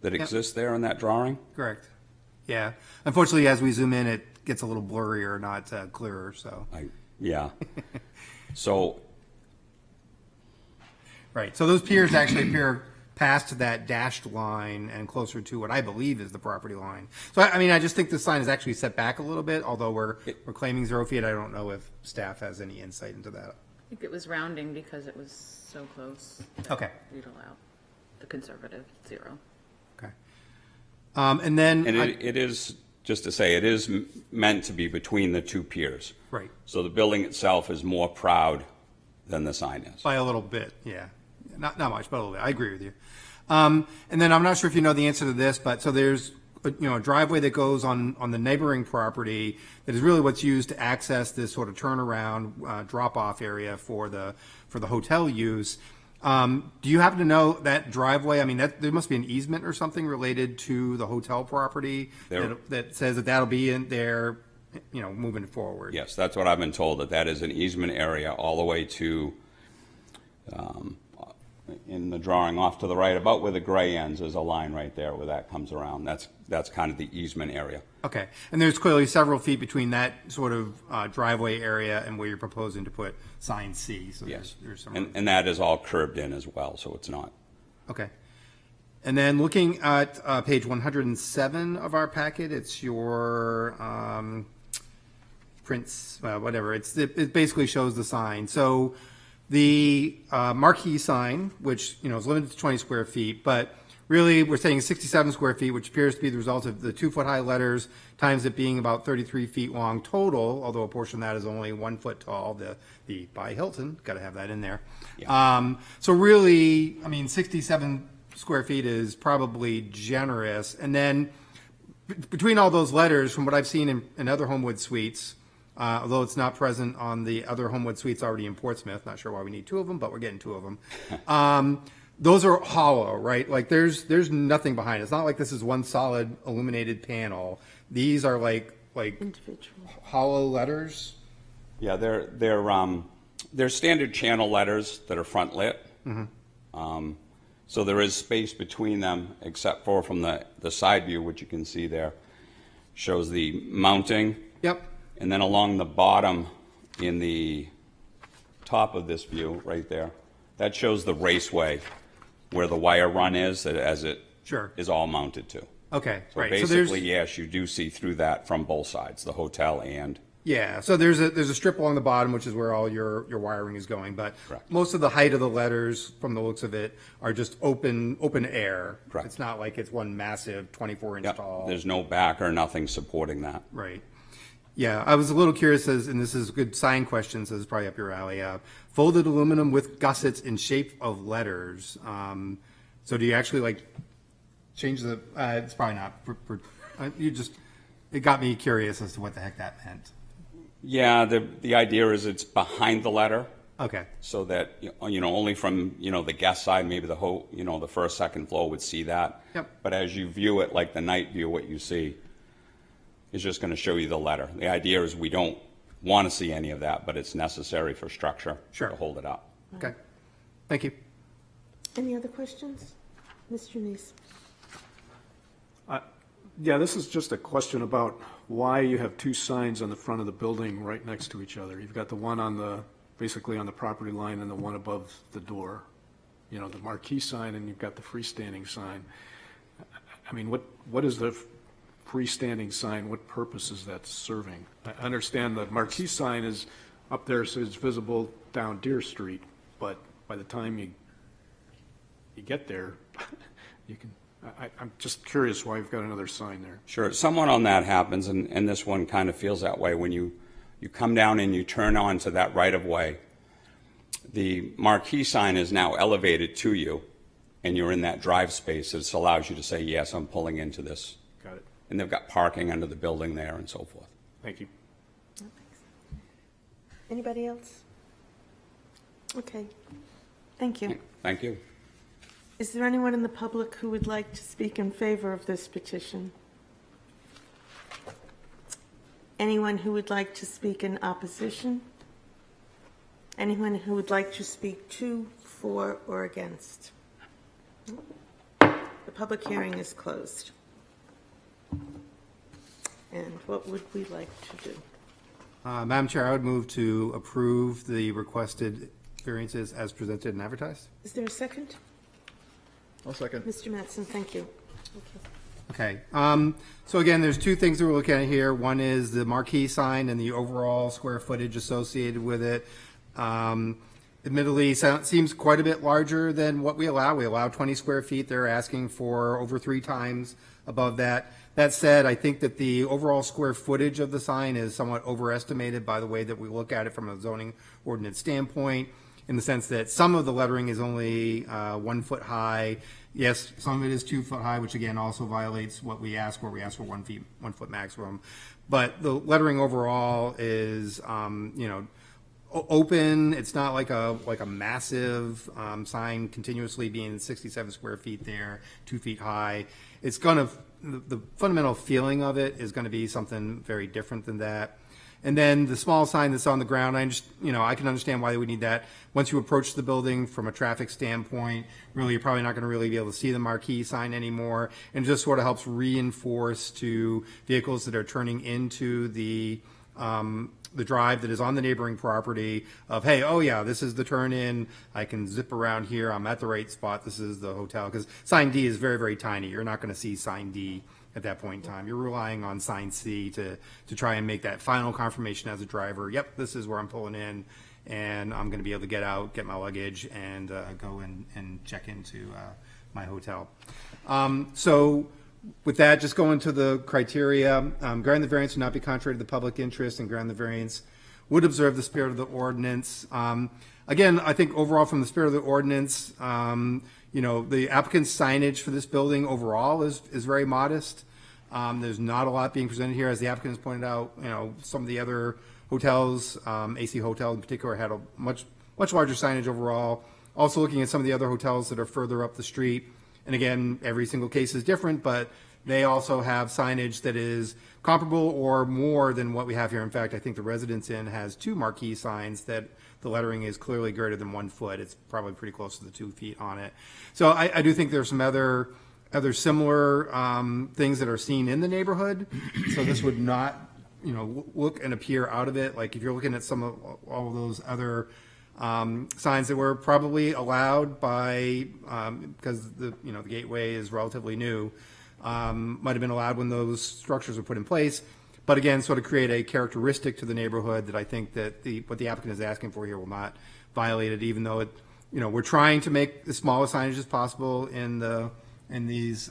that exist there in that drawing. Correct. Yeah. Unfortunately, as we zoom in, it gets a little blurrier, not clearer. So. Yeah. So. Right. So those piers actually appear past that dashed line and closer to what I believe is the property line. So I just think the sign is actually set back a little bit, although we're claiming 0 feet. I don't know if staff has any insight into that. I think it was rounding because it was so close. Okay. We'd allow the conservative 0. Okay. And then it is, just to say, it is meant to be between the two piers. Right. So the building itself is more proud than the sign is. By a little bit, yeah. Not much, but a little bit. I agree with you. And then I'm not sure if you know the answer to this, but so there's a driveway that goes on the neighboring property that is really what's used to access this sort of turnaround drop-off area for the hotel use. Do you happen to know that driveway? I mean, there must be an easement or something related to the hotel property that says that'll be in there, moving forward. Yes, that's what I've been told, that is an easement area all the way to, in the drawing off to the right, about where the gray ends, there's a line right there where that comes around. That's kind of the easement area. Okay, and there's clearly several feet between that sort of driveway area and where you're proposing to put sign C. So yes, there's some and that is all curbed in as well, so it's not. Okay. And then looking at page 107 of our packet, it's your prints, whatever. It basically shows the sign. So the marquee sign, which is limited to 20 square feet, but really, we're saying 67 square feet, which appears to be the result of the 2-foot-high letters times it being about 33 feet long total, although a portion of that is only 1 foot tall, the by Hilton, got to have that in there. So really, I mean, 67 square feet is probably generous. And then between all those letters, from what I've seen in other Homewood suites, although it's not present on the other Homewood suites already in Portsmouth, not sure why we need 2 of them, but we're getting 2 of them. Those are hollow, right? Like there's nothing behind it. It's not like this is one solid illuminated panel. These are like Individual. hollow letters. Yeah, they're standard channel letters that are front lit. So there is space between them, except for from the side view, which you can see there, shows the mounting. Yep. And then along the bottom in the top of this view right there, that shows the raceway where the wire run is as it Sure. is all mounted to. Okay. So right. basically, yes, you do see through that from both sides, the hotel and. Yeah, so there's a strip along the bottom, which is where all your wiring is going, but Correct. most of the height of the letters, from the looks of it, are just open air. Correct. It's not like it's one massive 24-inch Yep, tall. there's no back or nothing supporting that. Right. Yeah, I was a little curious, and this is a good sign question, so this is probably up your alley. Folded aluminum with gussets in shape of letters. So do you actually like change the? It's probably not. It got me curious as to what the heck that meant. Yeah, the idea is it's behind the letter, Okay. so that only from the guest side, maybe the first, second floor would see that. Yep. But as you view it, like the night view, what you see is just going to show you the letter. The idea is we don't want to see any of that, but it's necessary for structure Sure. to hold it up. Okay. Thank you. Any other questions? Mr. Neese? Yeah, this is just a question about why you have 2 signs on the front of the building right next to each other. You've got the one basically on the property line and the one above the door, the marquee sign, and you've got the freestanding sign. I mean, what is the freestanding sign? What purpose is that serving? I understand the marquee sign is up there so it's visible down Deer Street, but by the time you get there, you can. I'm just curious why you've got another sign there. Sure, somewhat on that happens, and this one kind of feels that way. When you come down and you turn onto that right-of-way, the marquee sign is now elevated to you, and you're in that drive space. It allows you to say, yes, I'm pulling into this. Got it. And they've got parking under the building there and so forth. Thank you. Anybody else? Okay. Thank you. Thank you. Is there anyone in the public who would like to speak in favor of this petition? Anyone who would like to speak in opposition? Anyone who would like to speak to, for, or against? The public hearing is closed. And what would we like to do? Madam Chair, I would move to approve the requested variances as presented and advertised. Is there a second? I'll second. Mr. Mattson, thank you. Okay. So again, there's 2 things that we're looking at here. One is the marquee sign and the overall square footage associated with it. Admittedly, seems quite a bit larger than what we allow. We allow 20 square feet. They're asking for over 3 times above that. That said, I think that the overall square footage of the sign is somewhat overestimated by the way that we look at it from a zoning ordinance standpoint, in the sense that some of the lettering is only 1 foot high. Yes, some of it is 2 foot high, which again also violates what we ask for. We ask for 1 foot maximum. But the lettering overall is, open. It's not like a massive sign continuously being 67 square feet there, 2 feet high. It's the fundamental feeling of it is going to be something very different than that. And then the small sign that's on the ground, I can understand why they would need that. Once you approach the building from a traffic standpoint, really, you're probably not going to really be able to see the marquee sign anymore. And it just sort of helps reinforce to vehicles that are turning into the drive that is on the neighboring property of, hey, oh yeah, this is the turn in. I can zip around here. I'm at the right spot. This is the hotel. Because sign D is very, very tiny. You're not going to see sign D at that point in time. You're relying on sign C to try and make that final confirmation as a driver. Yep, this is where I'm pulling in, and I'm going to be able to get out, get my luggage, and go and check into my hotel. So with that, just going to the criteria, granting the variance would not be contrary to the public interest, and granting the variance would observe the spirit of the ordinance. Again, I think overall from the spirit of the ordinance, the applicant's signage for this building overall is very modest. There's not a lot being presented here, as the applicant has pointed out. Some of the other hotels, AC Hotel in particular, had a much larger signage overall. Also looking at some of the other hotels that are further up the street, and again, every single case is different, but they also have signage that is comparable or more than what we have here. In fact, I think the Residence Inn has 2 marquee signs that the lettering is clearly greater than 1 foot. It's probably pretty close to the 2 feet on it. So I do think there's some other similar things that are seen in the neighborhood. So this would not, look and appear out of it. Like if you're looking at some of all of those other signs that were probably allowed by, because the gateway is relatively new, might have been allowed when those structures were put in place. But again, sort of create a characteristic to the neighborhood that I think that what the applicant is asking for here will not violate it, even though we're trying to make the smallest signage as possible in these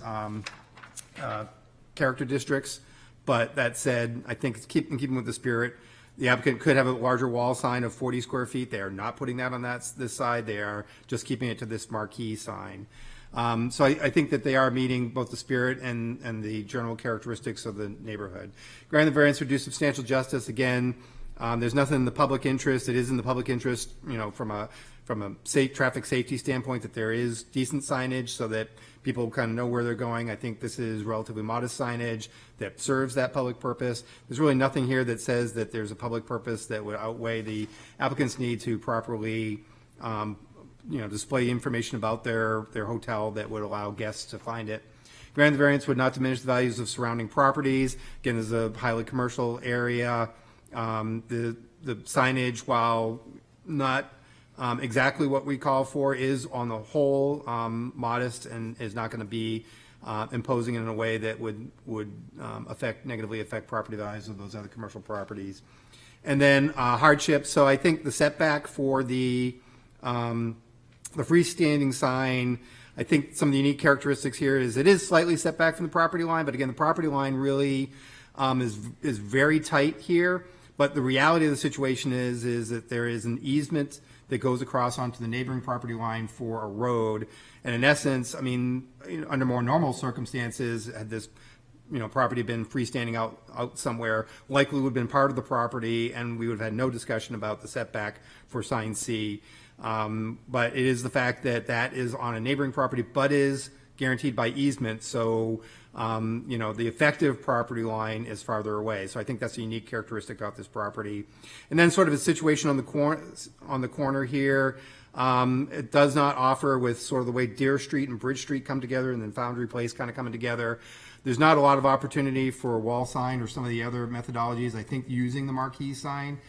character districts. But that said, I think it's in keeping with the spirit. The applicant could have a larger wall sign of 40 square feet. They are not putting that on this side. They are just keeping it to this marquee sign. So I think that they are meeting both the spirit and the general characteristics of the neighborhood. Granting the variance would do substantial justice. Again, there's nothing in the public interest. It is in the public interest, from a traffic safety standpoint, that there is decent signage so that people kind of know where they're going. I think this is relatively modest signage that serves that public purpose. There's really nothing here that says that there's a public purpose that would outweigh the applicant's need to properly display information about their hotel that would allow guests to find it. Granting the variance would not diminish the values of surrounding properties. Again, this is a highly commercial area. The signage, while not exactly what we call for, is on the whole modest and is not going to be imposing in a way that would negatively affect property values of those other commercial properties. And then hardship. So I think the setback for the freestanding sign, I think some of the unique characteristics here is it is slightly set back from the property line, but again, the property line really is very tight here. But the reality of the situation is that there is an easement that goes across onto the neighboring property line for a road. And in essence, under more normal circumstances, had this property been freestanding out somewhere, likely would have been part of the property, and we would have had no discussion about the setback for sign C. But it is the fact that is on a neighboring property, but is guaranteed by easement. So, the effective property line is farther away. So I think that's a unique characteristic about this property. And then sort of a situation on the corner here. It does not offer, with sort of the way Deer Street and Bridge Street come together, and then Foundry Place kind of coming together. There's not a lot of opportunity for a wall sign or some of the other methodologies. I think using the marquee sign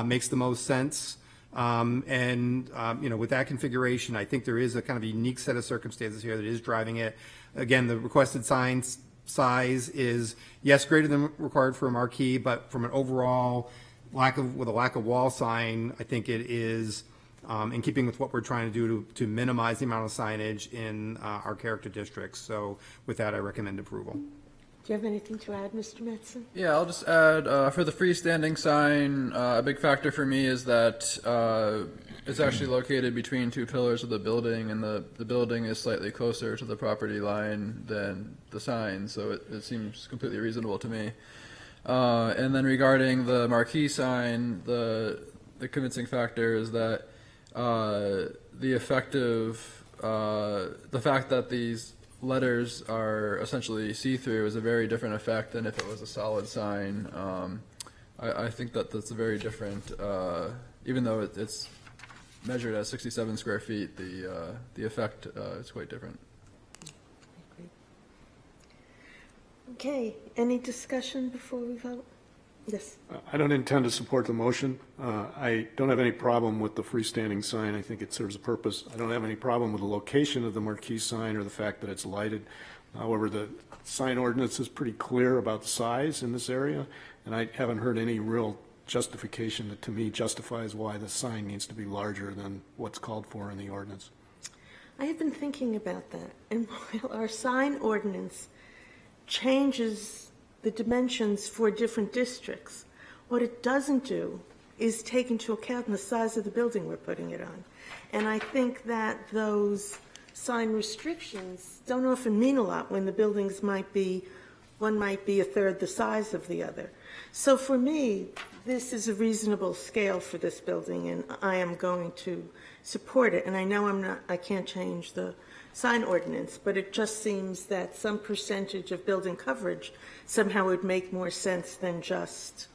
makes the most sense. With that configuration, I think there is a kind of a unique set of circumstances here that is driving it. Again, the requested sign size is, yes, greater than required for a marquee, but from an overall lack of wall sign, I think it is in keeping with what we're trying to do to minimize the amount of signage in our character districts. So with that, I recommend approval. Do you have anything to add, Mr. Metzen? Yeah, I'll just add, for the freestanding sign, a big factor for me is that it's actually located between 2 pillars of the building, and the building is slightly closer to the property line than the sign, so it seems completely reasonable to me. And then regarding the marquee sign, the convincing factor is that the fact that these letters are essentially see-through is a very different effect than if it was a solid sign. I think that's a very different, even though it's measured at 67 square feet, the effect is quite different. Okay, any discussion before we vote? Yes. I don't intend to support the motion. I don't have any problem with the freestanding sign. I think it serves a purpose. I don't have any problem with the location of the marquee sign or the fact that it's lighted. However, the sign ordinance is pretty clear about the size in this area, and I haven't heard any real justification that to me justifies why the sign needs to be larger than what's called for in the ordinance. I have been thinking about that, and while our sign ordinance changes the dimensions for different districts, what it doesn't do is take into account the size of the building we're putting it on. And I think that those sign restrictions don't often mean a lot when the buildings might be, one might be a third the size of the other. So for me, this is a reasonable scale for this building, and I am going to support it. And I know I can't change the sign ordinance, but it just seems that some percentage of building coverage somehow would make more sense than just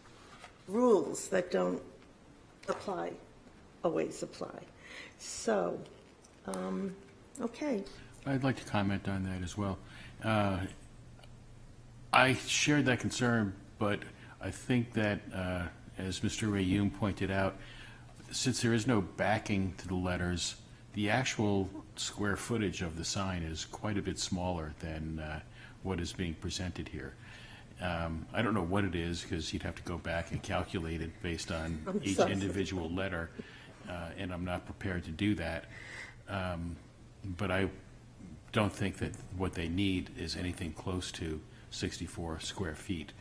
rules that don't always apply. So, okay. I'd like to comment on that as well. I shared that concern, but I think that, as Mr. Rayum pointed out, since there is no backing to the letters, the actual square footage of the sign is quite a bit smaller than what is being presented here. I don't know what it is, because you'd have to go back and calculate it based on each individual letter, and I'm not prepared to do that. But I don't think that what they need is anything close to 64 square feet.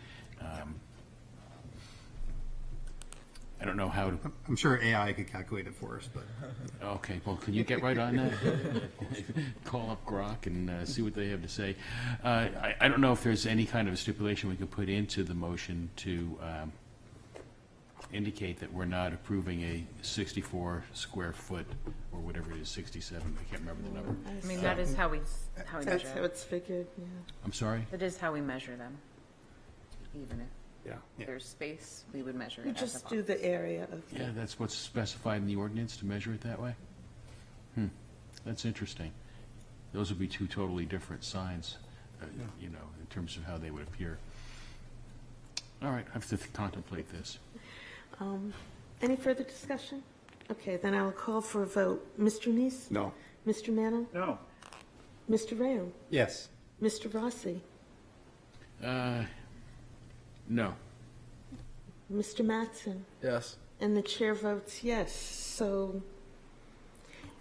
I don't know how to, I'm sure AI could calculate it for us, but. okay, well, can you get right on that? Call up Grok and see what they have to say. I don't know if there's any kind of stipulation we could put into the motion to indicate that we're not approving a 64 square foot, or whatever it is, 67, I can't remember the number. I mean, that is how we That's measure how it. it's figured, yeah. I'm sorry? It is how we measure them. Even if Yeah. there's space, we would measure You it as a just do box. the area of Yeah, that's what's specified in the ordinance, to measure it that way? That's interesting. Those would be two totally different signs, you know, in terms of how they would appear. All right, I have to contemplate this. Any further discussion? Okay, then I'll call for a vote. Mr. Neese? No. Mr. Manna? No. Mr. Rayo? Yes. Mr. Rossi? No. Mr. Mattson? Yes. And the chair votes yes. So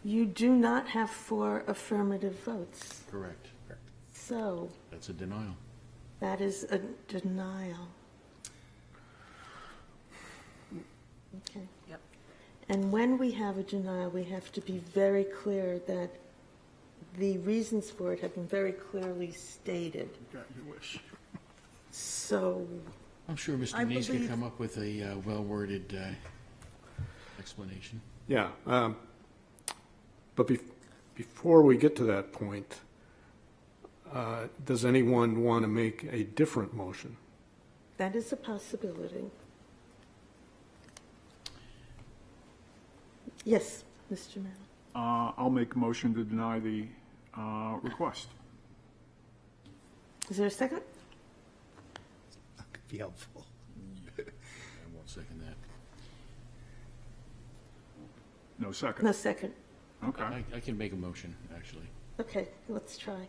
you do not have 4 affirmative votes. Correct. So That's a denial. that is a denial. Okay. Yep. And when we have a denial, we have to be very clear that the reasons for it have been very clearly stated. So, I'm sure Mr. I Neese could believe- come up with a well-worded explanation. Yeah, but before we get to that point, does anyone want to make a different motion? that is a possibility. Yes, Mr. Mann. I'll make a motion to deny the request. Is there a second? That could be helpful. I won't second that. No second. No second. Okay. I can make a motion, actually. Okay, let's try.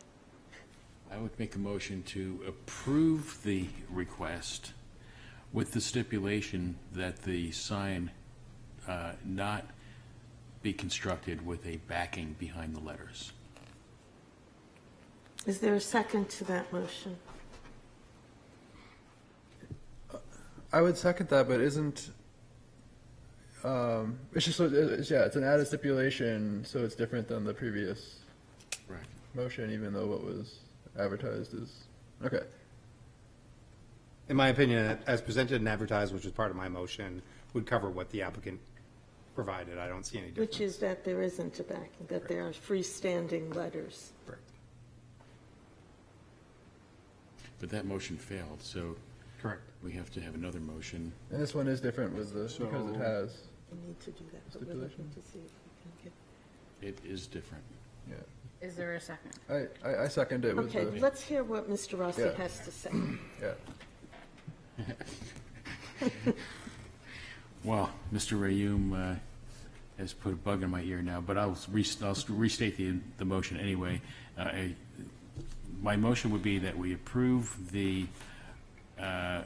I would make a motion to approve the request with the stipulation that the sign not be constructed with a backing behind the letters. Is there a second to that motion? I would second that, but isn't, it's just, it's an added stipulation, so it's different than the previous Right. motion, even though what was advertised is, okay. In my opinion, as presented and advertised, which was part of my motion, would cover what the applicant provided. I don't see any difference. Which is that there isn't a backing, that there are freestanding letters. Correct. But that motion failed, so Correct. we have to have another motion. And this one is different with the, because it So- has, We need to do that, but we're looking to see if we can It is different. yeah. Is there a second? I second it get. with Okay, the, let's hear what Mr. Rossi Yeah. has to say. yeah. Well, Mr. Rayum has put a bug in my ear now, but I'll restate the motion anyway. My motion would be that we approve the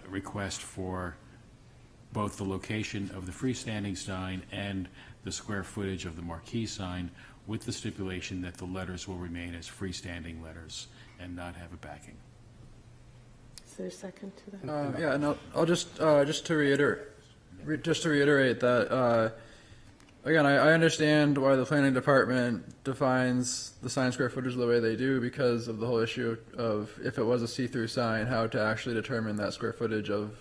request for both the location of the freestanding sign and the square footage of the marquee sign with the stipulation that the letters will remain as freestanding letters and not have a backing. Is there a second to that? Yeah, no, I'll just to reiterate that, again, I understand why the planning department defines the sign square footage the way they do because of the whole issue of if it was a see-through sign, how to actually determine that square footage of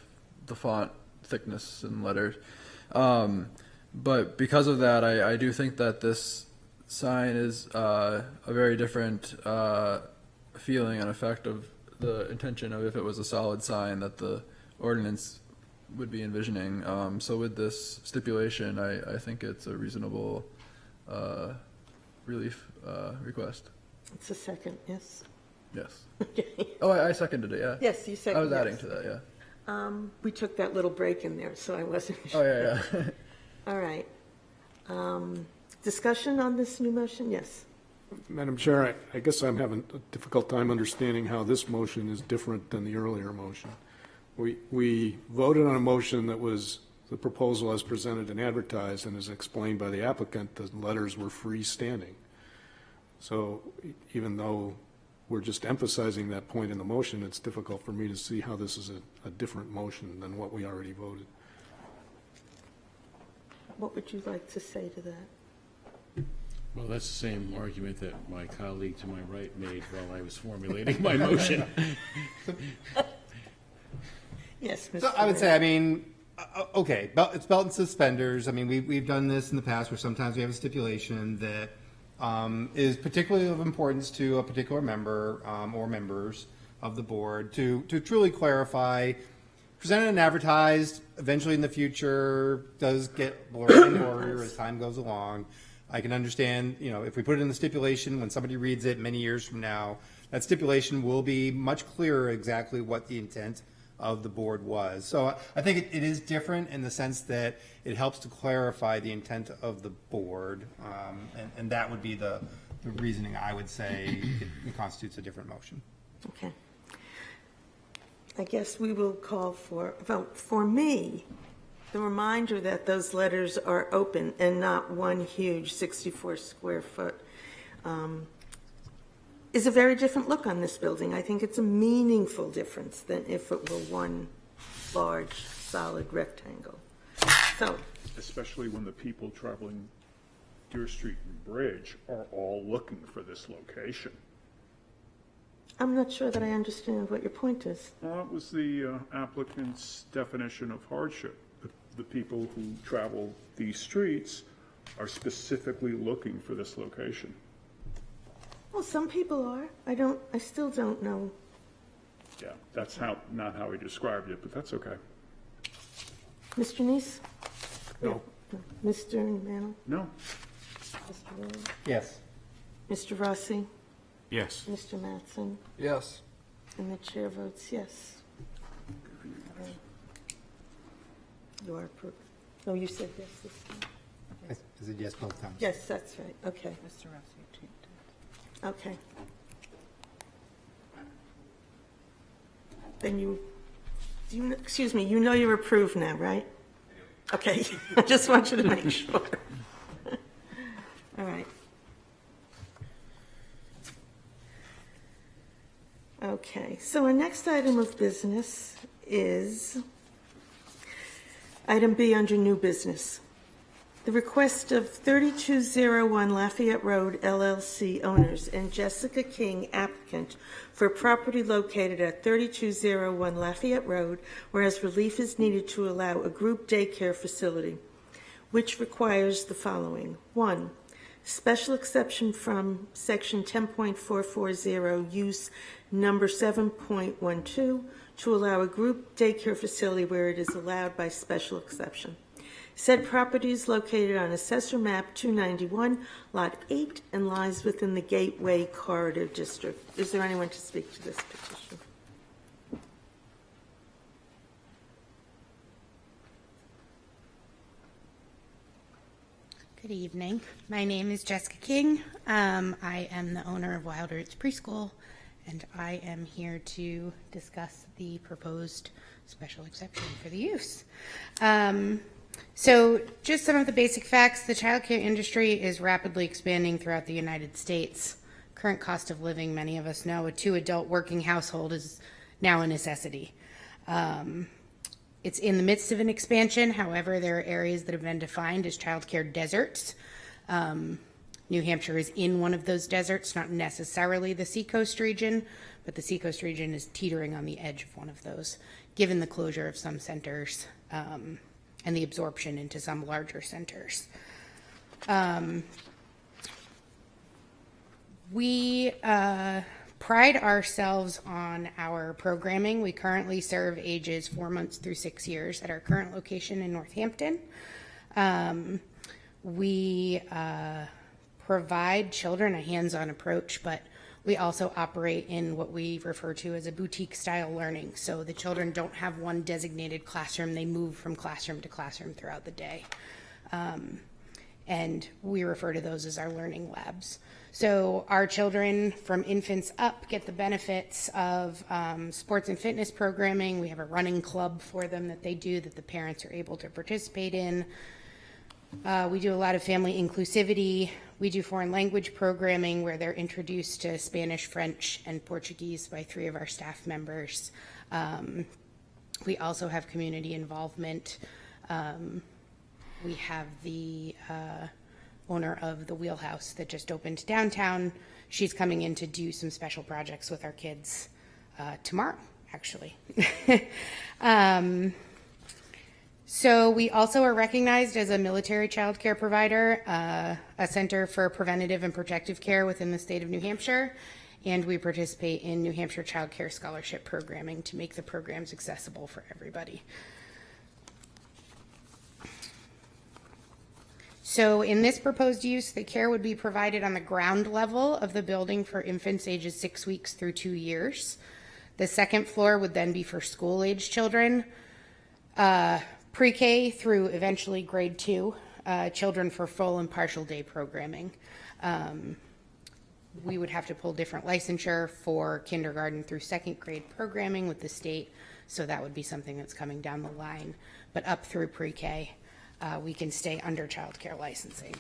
the font thickness and letters. But because of that, I do think that this sign is a very different feeling and effect of the intention of if it was a solid sign that the ordinance would be envisioning. So with this stipulation, I think it's a reasonable relief request. It's a second, yes? Yes. Okay. Oh, I seconded it, yeah. Yes, you seconded. I was adding yes. to that, yeah. We took that little break in there, so I wasn't Oh, sure. yeah, yeah. All right. Discussion on this new motion? Yes. Madam Chair, I guess I'm having a difficult time understanding how this motion is different than the earlier motion. We voted on a motion that was the proposal as presented and advertised, and as explained by the applicant, the letters were freestanding. So even though we're just emphasizing that point in the motion, it's difficult for me to see how this is a different motion than what we already voted. What would you like to say to that? Well, that's the same argument that my colleague to my right made while I was formulating my motion. Yes, Mr. So I would say, I mean, okay, it's belt and suspenders. I mean, we've done this in the past where sometimes we have a stipulation that is particularly of importance to a particular member or members of the board to truly clarify, presented and advertised, eventually in the future does get blurrier and blurrier as time goes along. I can understand, you know, if we put it in the stipulation, when somebody reads it many years from now, that stipulation will be much clearer exactly what the intent of the board was. So I think it is different in the sense that it helps to clarify the intent of the board, and that would be the reasoning I would say it constitutes a different motion. Okay. I guess we will call for a vote. For me, the reminder that those letters are open and not one huge 64 square foot is a very different look on this building. I think it's a meaningful difference than if it were one large, solid rectangle. So, Especially when the people traveling Deer Street and Bridge are all looking for this location. I'm not sure that I understand what your point is. Well, that was the applicant's definition of hardship. The people who travel these streets are specifically looking for this location. Well, some people are. I still don't know. Yeah, that's not how he described it, but that's okay. Mr. Neese? No. Mr. Mantle? No, Mr. Rowland? Yes. Mr. Rossi? Yes. Mr. Mattson? Yes. And the chair votes yes. You are approved. Oh, you said yes this time. Is it yes both times? Yes, that's right. Okay, Mr. Rossi, too. okay. Then excuse me, you know you're approved now, right? Okay, I just want you to make sure. All right. Okay, so our next item of business is item B under new business. The request of 3201 Lafayette Road LLC owners and Jessica King applicant for property located at 3201 Lafayette Road, whereas relief is needed to allow a group daycare facility, which requires the following. 1, special exception from section 10.440 use number 7.12 to allow a group daycare facility where it is allowed by special exception. Said property is located on Assessor Map 291, Lot 8, and lies within the Gateway Corridor District. Is there anyone to speak to this petition? Good evening. My name is Jessica King. I am the owner of Wild Roots Preschool, and I am here to discuss the proposed special exception for the use. So just some of the basic facts. The childcare industry is rapidly expanding throughout the United States. Current cost of living, many of us know, a 2-adult working household is now a necessity. It's in the midst of an expansion. However, there are areas that have been defined as childcare deserts. New Hampshire is in one of those deserts, not necessarily the Seacoast region, but the Seacoast region is teetering on the edge of one of those, given the closure of some centers and the absorption into some larger centers. We pride ourselves on our programming. We currently serve ages 4 months through 6 years at our current location in Northampton. We provide children a hands-on approach, but we also operate in what we refer to as a boutique style learning. So the children don't have one designated classroom. They move from classroom to classroom throughout the day. And we refer to those as our learning labs. So our children from infants up get the benefits of sports and fitness programming. We have a running club for them that they do that the parents are able to participate in. We do a lot of family inclusivity. We do foreign language programming where they're introduced to Spanish, French, and Portuguese by 3 of our staff members. We also have community involvement. We have the owner of the Wheelhouse that just opened downtown. She's coming in to do some special projects with our kids tomorrow, actually. So we also are recognized as a military child care provider, a center for preventative and protective care within the state of New Hampshire, and we participate in New Hampshire Child Care Scholarship programming to make the programs accessible for everybody. So in this proposed use, the care would be provided on the ground level of the building for infants ages 6 weeks through 2 years. The second floor would then be for school-age children, pre-K through eventually grade 2, children for full and partial day programming. We would have to pull different licensure for kindergarten through 2nd grade programming with the state, so that would be something that's coming down the line. But up through pre-K, we can stay under child care licensing.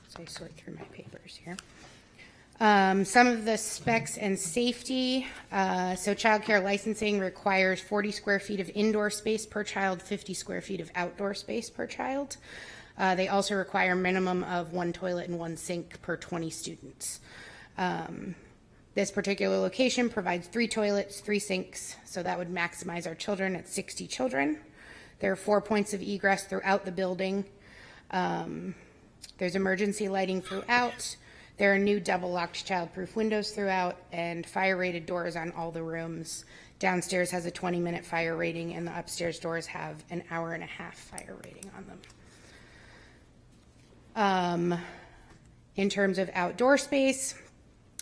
So I sort through my papers here. Some of the specs and safety. So childcare licensing requires 40 square feet of indoor space per child, 50 square feet of outdoor space per child. They also require a minimum of 1 toilet and 1 sink per 20 students. This particular location provides 3 toilets, 3 sinks, so that would maximize our children at 60 children. There are 4 points of egress throughout the building. There's emergency lighting throughout. There are new double-locked child-proof windows throughout and fire-rated doors on all the rooms. Downstairs has a 20-minute fire rating, and the upstairs doors have an hour-and-a-half fire rating on them. In terms of outdoor space,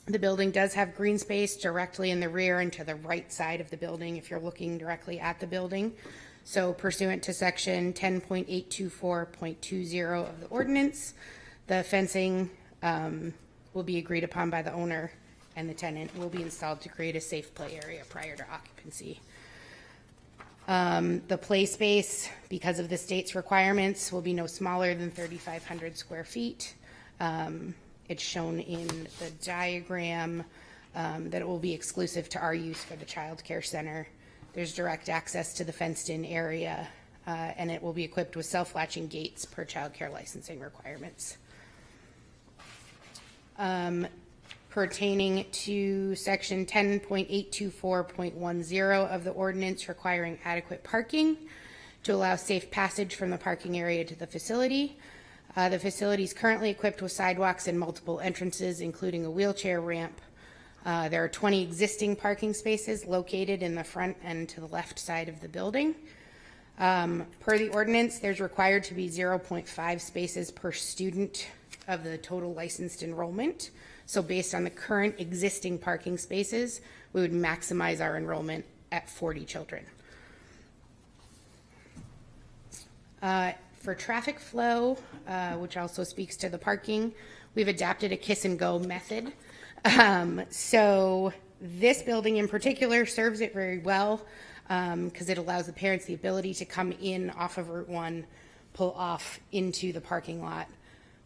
the building does have green space directly in the rear and to the right side of the building if you're looking directly at the building. So pursuant to section 10.824.20 of the ordinance, the fencing will be agreed upon by the owner, and the tenant will be installed to create a safe play area prior to occupancy. The play space, because of the state's requirements, will be no smaller than 3,500 square feet. It's shown in the diagram that it will be exclusive to our use for the child care center. There's direct access to the fenced-in area, and it will be equipped with self-latching gates per child care licensing requirements. Pertaining to section 10.824.10 of the ordinance requiring adequate parking to allow safe passage from the parking area to the facility. The facility is currently equipped with sidewalks and multiple entrances, including a wheelchair ramp. There are 20 existing parking spaces located in the front and to the left side of the building. Per the ordinance, there's required to be 0.5 spaces per student of the total licensed enrollment. So based on the current existing parking spaces, we would maximize our enrollment at 40 children. For traffic flow, which also speaks to the parking, we've adapted a kiss and go method. So This building in particular serves it very well because it allows the parents the ability to come in off of Route 1, pull off into the parking lot.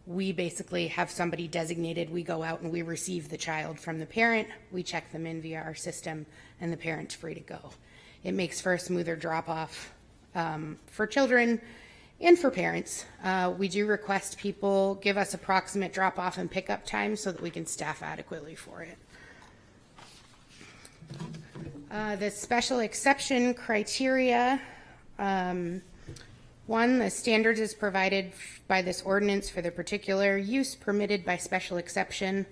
We basically have somebody designated. We go out and we receive the child from the parent. We check them in via our system, and the parent's free to go. It makes for a smoother drop-off for children and for parents. We do request people give us approximate drop-off and pickup time so that we can staff adequately for it. The special exception criteria, one, the standards is provided by this ordinance for the particular use permitted by special exception.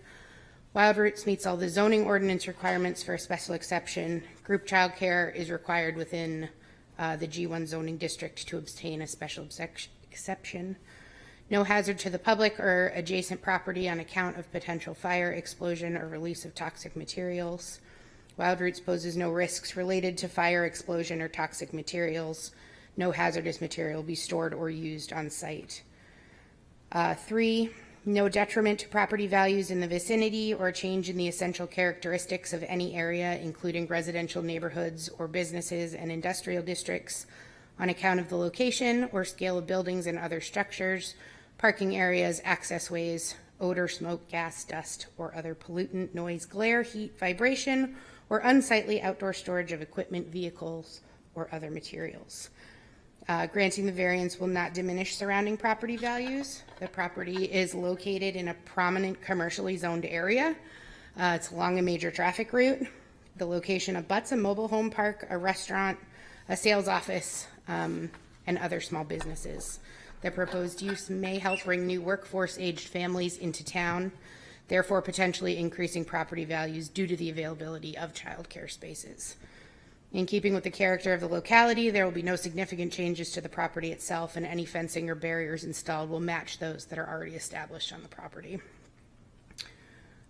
Wild Roots meets all the zoning ordinance requirements for a special exception. Group childcare is required within the G1 zoning district to obtain a special exception. No hazard to the public or adjacent property on account of potential fire, explosion, or release of toxic materials. Wild Roots poses no risks related to fire, explosion, or toxic materials. No hazardous material will be stored or used on site. 3, no detriment to property values in the vicinity or change in the essential characteristics of any area, including residential neighborhoods or businesses and industrial districts, on account of the location or scale of buildings and other structures, parking areas, access ways, odor, smoke, gas, dust, or other pollutant, noise, glare, heat, vibration, or unsightly outdoor storage of equipment, vehicles, or other materials. Granting the variance will not diminish surrounding property values. The property is located in a prominent commercially zoned area. It's along a major traffic route. The location abuts a mobile home park, a restaurant, a sales office, and other small businesses. The proposed use may help bring new workforce-aged families into town, therefore potentially increasing property values due to the availability of childcare spaces. In keeping with the character of the locality, there will be no significant changes to the property itself, and any fencing or barriers installed will match those that are already established on the property.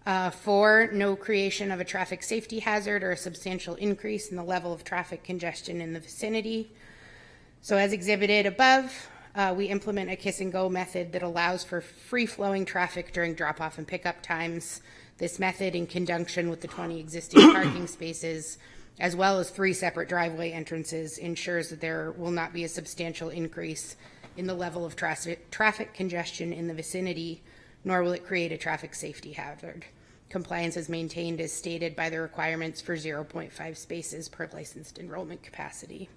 4, no creation of a traffic safety hazard or a substantial increase in the level of traffic congestion in the vicinity. So as exhibited above, we implement a kiss and go method that allows for free-flowing traffic during drop-off and pickup times. This method, in conjunction with the 20 existing parking spaces, as well as 3 separate driveway entrances, ensures that there will not be a substantial increase in the level of traffic congestion in the vicinity, nor will it create a traffic safety hazard. Compliance is maintained as stated by the requirements for 0.5 spaces per licensed enrollment capacity.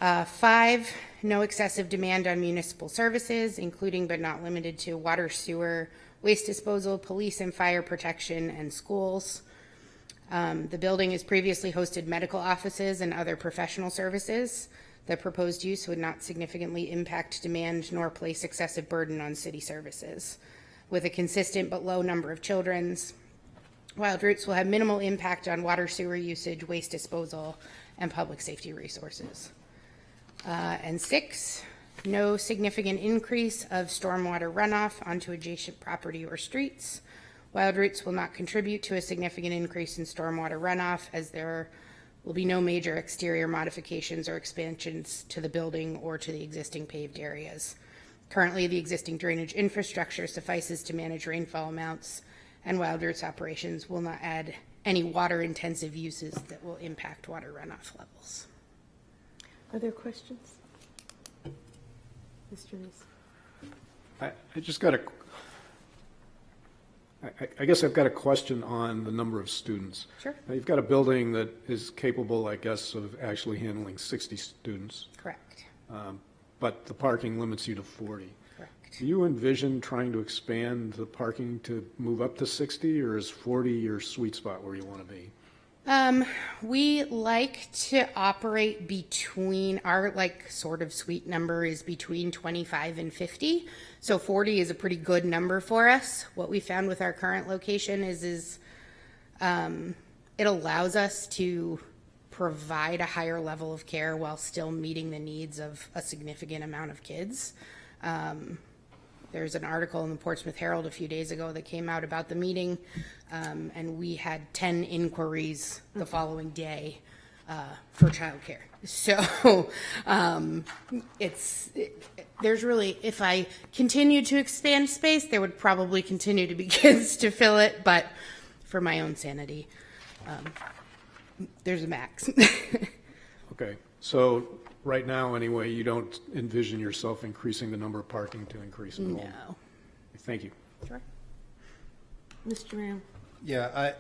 5, no excessive demand on municipal services, including but not limited to water, sewer, waste disposal, police and fire protection, and schools. The building has previously hosted medical offices and other professional services. The proposed use would not significantly impact demand nor place excessive burden on city services. With a consistent but low number of children, Wild Roots will have minimal impact on water, sewer usage, waste disposal, and public safety resources. And 6, no significant increase of stormwater runoff onto adjacent property or streets. Wild Roots will not contribute to a significant increase in stormwater runoff, as there will be no major exterior modifications or expansions to the building or to the existing paved areas. Currently, the existing drainage infrastructure suffices to manage rainfall amounts, and Wild Roots operations will not add any water-intensive uses that will impact water runoff levels. Are there questions? Mr. Reese? I just got I guess I've got a question on the number of students. Sure. Now, you've got a building that is capable, I guess, of actually handling 60 students, Correct. but the parking limits you to 40. Correct. Do you envision trying to expand the parking to move up to 60, or is 40 your sweet spot where you want to be? We like to operate between our sort of sweet number is between 25 and 50. So 40 is a pretty good number for us. What we found with our current location is it allows us to provide a higher level of care while still meeting the needs of a significant amount of kids. There's an article in the Portsmouth Herald a few days ago that came out about the meeting, and we had 10 inquiries the following day for childcare. So there's really, if I continued to expand space, there would probably continue to be kids to fill it, but for my own sanity, there's a max. Okay, so right now, anyway, you don't envision yourself increasing the number of parking to increase enrollment? No. Thank you. Sure. Mr. Ram? Yeah,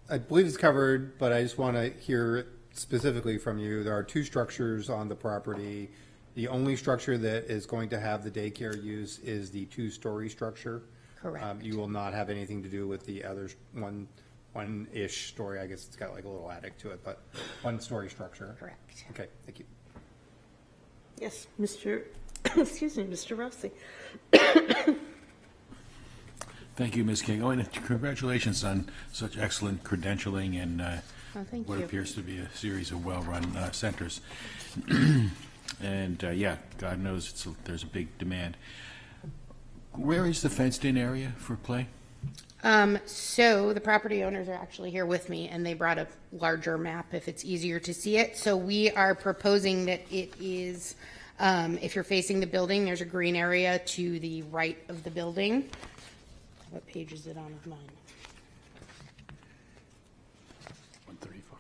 I believe it's covered, but I just want to hear specifically from you. There are two structures on the property. The only structure that is going to have the daycare use is the two-story structure. Correct. You will not have anything to do with the other one-ish story. I guess it's got like a little attic to it, but one-story structure. Correct. Okay, thank you. Yes, Mr., excuse me, Mr. Rossi. Thank you, Ms. King. Oh, and congratulations on such excellent credentialing and thank what you. appears to be a series of well-run centers. And, yeah, God knows there's a big demand. Where is the fenced-in area for play? So the property owners are actually here with me, and they brought a larger map if it's easier to see it. So we are proposing that it is, if you're facing the building, there's a green area to the right of the building. What page is it on of mine? 135.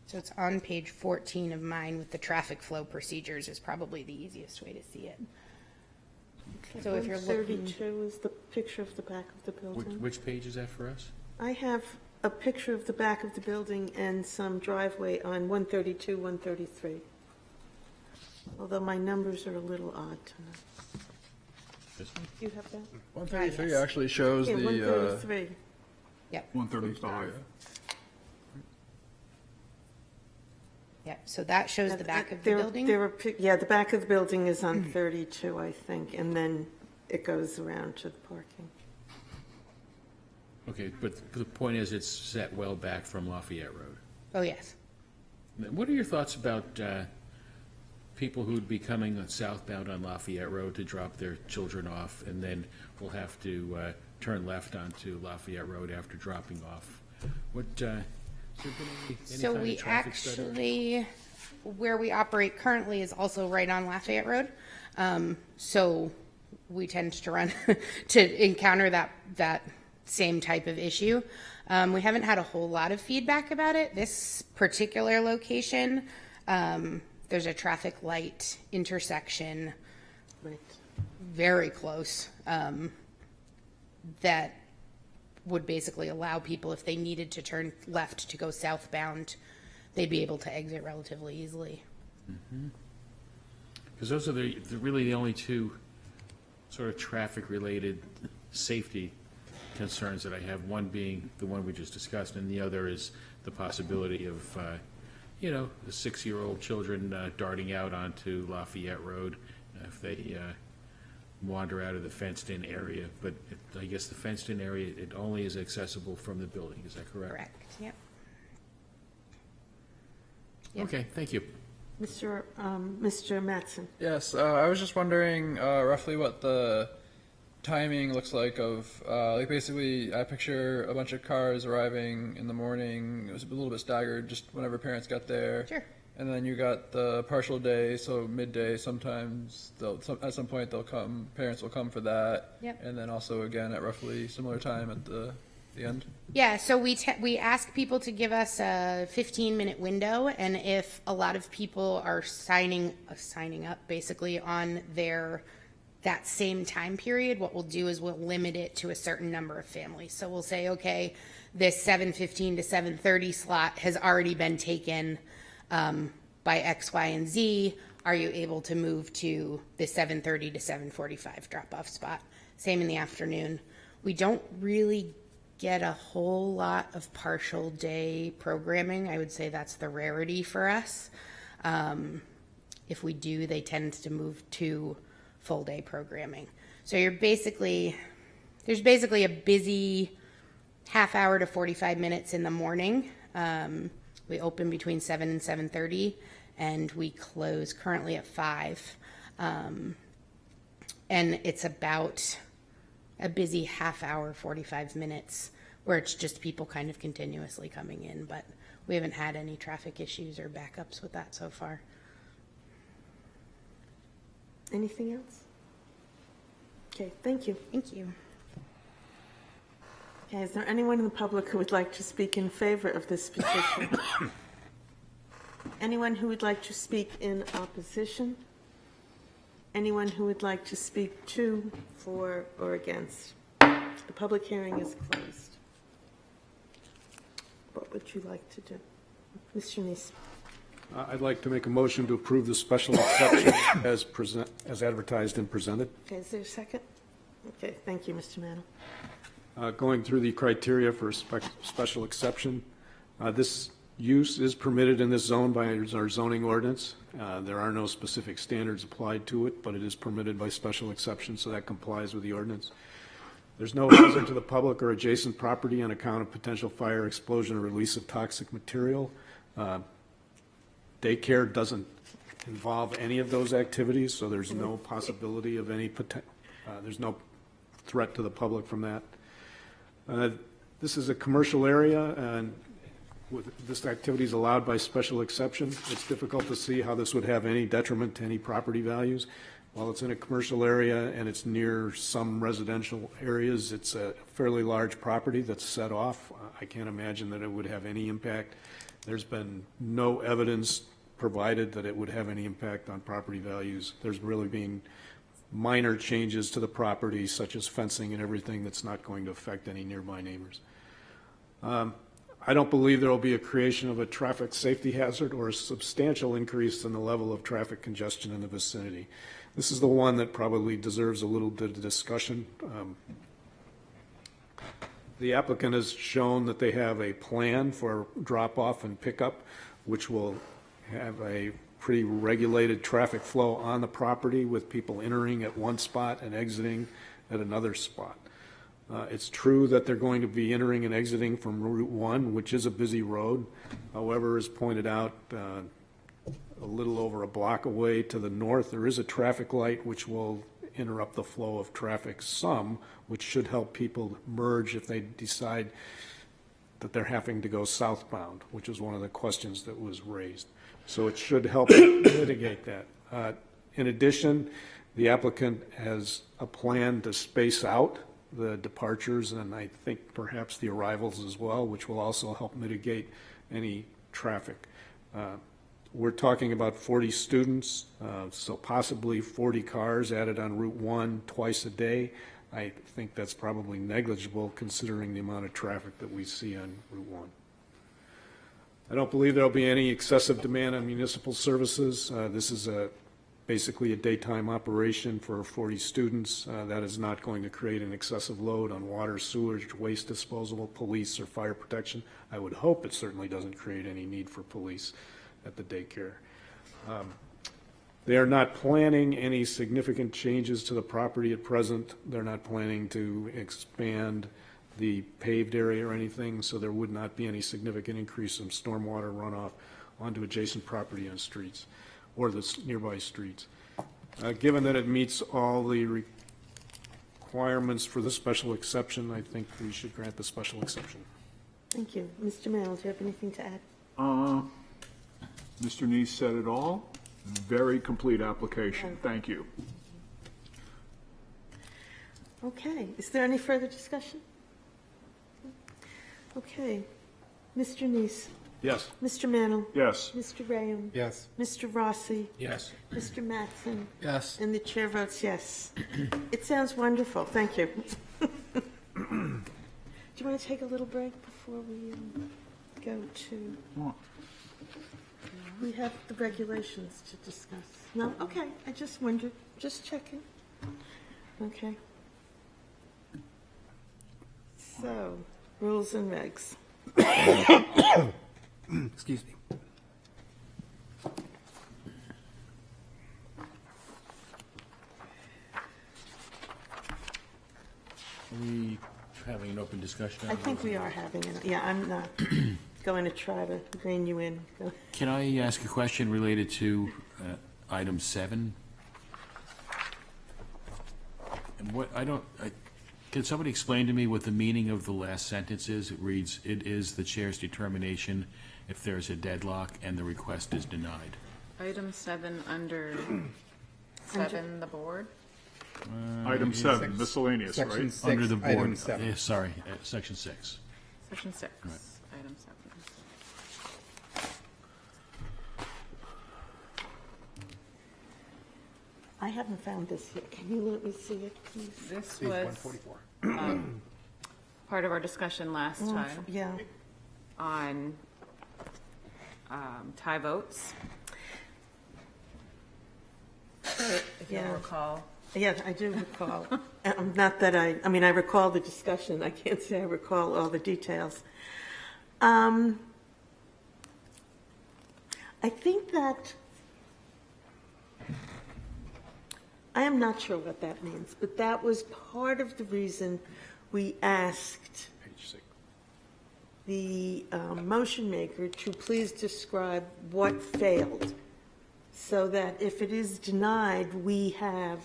So it's on page 14 of mine with the traffic flow procedures is probably the easiest way to see it. So if you're looking, 132 is the picture of the back of the building. Which page is that for us? I have a picture of the back of the building and some driveway on 132, 133. Although my numbers are a little odd tonight. This one? Do you have that? 133 yes. actually shows Yeah, the, 133. yep, 135. yep. So that shows the back of the There- building. there are yeah, the back of the building is on 32, I think, and then it goes around to the parking. Okay, but the point is, it's set well back from Lafayette Road. Oh, yes. What are your thoughts about people who'd be coming southbound on Lafayette Road to drop their children off, and then will have to turn left onto Lafayette Road after dropping off? What, has there been any So kind we of traffic study? actually, where we operate currently is also right on Lafayette Road. So we tend to run, to encounter that same type of issue. We haven't had a whole lot of feedback about it. This particular location, there's a traffic light intersection Right. very close that would basically allow people, if they needed to turn left to go southbound, they'd be able to exit relatively easily. Because those are really the only two sort of traffic-related safety concerns that I have, one being the one we just discussed, and the other is the possibility of, the 6-year-old children darting out onto Lafayette Road if they wander out of the fenced-in area. But I guess the fenced-in area, it only is accessible from the building, is that correct? Correct, yep. Yep. Okay, thank you. Mr. Mattson. yes, I was just wondering roughly what the timing looks like of, like basically I picture a bunch of cars arriving in the morning. It was a little bit staggered just whenever parents got there. Sure. And then you got the partial day, so midday sometimes at some point parents will come for that. Yep. And then also again at roughly similar time at the end. Yeah, so we ask people to give us a 15-minute window, and if a lot of people are signing up basically on that same time period, what we'll do is we'll limit it to a certain number of families. So we'll say, okay, this 7:15 to 7:30 slot has already been taken by X, Y, and Z. Are you able to move to the 7:30 to 7:45 drop-off spot? Same in the afternoon. We don't really get a whole lot of partial day programming. I would say that's the rarity for us. If we do, they tend to move to full day programming. So there's basically a busy half hour to 45 minutes in the morning. We open between 7 and 7:30, and we close currently at 5. And it's about a busy half hour, 45 minutes, where it's just people kind of continuously coming in, but we haven't had any traffic issues or backups with that so far. Anything else? Okay, thank you. Thank you. Okay, is there anyone in the public who would like to speak in favor of this petition? Anyone who would like to speak in opposition? Anyone who would like to speak to, for, or against? The public hearing is closed. What would you like to do? Mr. Neese? I'd like to make a motion to approve the special exception as advertised and presented. Okay, is there a second? Okay, thank you, Mr. Mantle. Going through the criteria for special exception, this use is permitted in this zone by our zoning ordinance. There are no specific standards applied to it, but it is permitted by special exception, so that complies with the ordinance. There's no hazard to the public or adjacent property on account of potential fire, explosion, or release of toxic material. Daycare doesn't involve any of those activities, so there's no possibility of any there's no threat to the public from that. This is a commercial area, and this activity is allowed by special exception. It's difficult to see how this would have any detriment to any property values. While it's in a commercial area and it's near some residential areas, it's a fairly large property that's set off. I can't imagine that it would have any impact. There's been no evidence provided that it would have any impact on property values. There's really been minor changes to the property, such as fencing and everything, that's not going to affect any nearby neighbors. I don't believe there will be a creation of a traffic safety hazard or a substantial increase in the level of traffic congestion in the vicinity. This is the one that probably deserves a little bit of discussion. The applicant has shown that they have a plan for drop-off and pickup, which will have a pretty regulated traffic flow on the property with people entering at one spot and exiting at another spot. It's true that they're going to be entering and exiting from Route 1, which is a busy road. However, as pointed out, a little over a block away to the north, there is a traffic light which will interrupt the flow of traffic some, which should help people merge if they decide that they're having to go southbound, which is one of the questions that was raised. So it should help mitigate that. In addition, the applicant has a plan to space out the departures and I think perhaps the arrivals as well, which will also help mitigate any traffic. We're talking about 40 students, so possibly 40 cars added on Route 1 twice a day. I think that's probably negligible considering the amount of traffic that we see on Route 1. I don't believe there'll be any excessive demand on municipal services. This is basically a daytime operation for 40 students. That is not going to create an excessive load on water, sewage, waste disposal, police, or fire protection. I would hope it certainly doesn't create any need for police at the daycare. They are not planning any significant changes to the property at present. They're not planning to expand the paved area or anything, so there would not be any significant increase in stormwater runoff onto adjacent property and streets or the nearby streets. Given that it meets all the requirements for the special exception, I think we should grant the special exception. Thank you. Mr. Mantle, do you have anything to add? Mr. Neese said it all. Very complete application. Thank you. Okay, is there any further discussion? Okay, Mr. Neese, Yes. Mr. Mantle, Yes. Mr. Graham, Yes. Mr. Rossi, Yes. Mr. Mattson, Yes. and the chair votes yes. It sounds wonderful, thank you. Do you want to take a little break before we go to, we have the regulations to discuss? No? Okay, I just wondered, just checking. Okay. So, rules and regs. Excuse me. Are we having an open discussion? I think we are having it, yeah, I'm not going to try to rein you in. Can I ask a question related to item 7? And what, can somebody explain to me what the meaning of the last sentence is? It reads, "It is the chair's determination if there is a deadlock and the request is denied." Item 7 under 7, the board. Item 7, miscellaneous, Section right? 6, Under the item board, 7. sorry, section 6. Section 6, item 7. I haven't found this yet. Can you let me see it, please? This Page was 144. part of our discussion last time Yeah. on tie votes. If you Yeah. recall. Yeah, I do recall. Not that I mean, I recall the discussion. I can't say I recall all the details. I think that, I am not sure what that means, but that was part of the reason we asked Page 6. the motion maker to please describe what failed, so that if it is denied, we have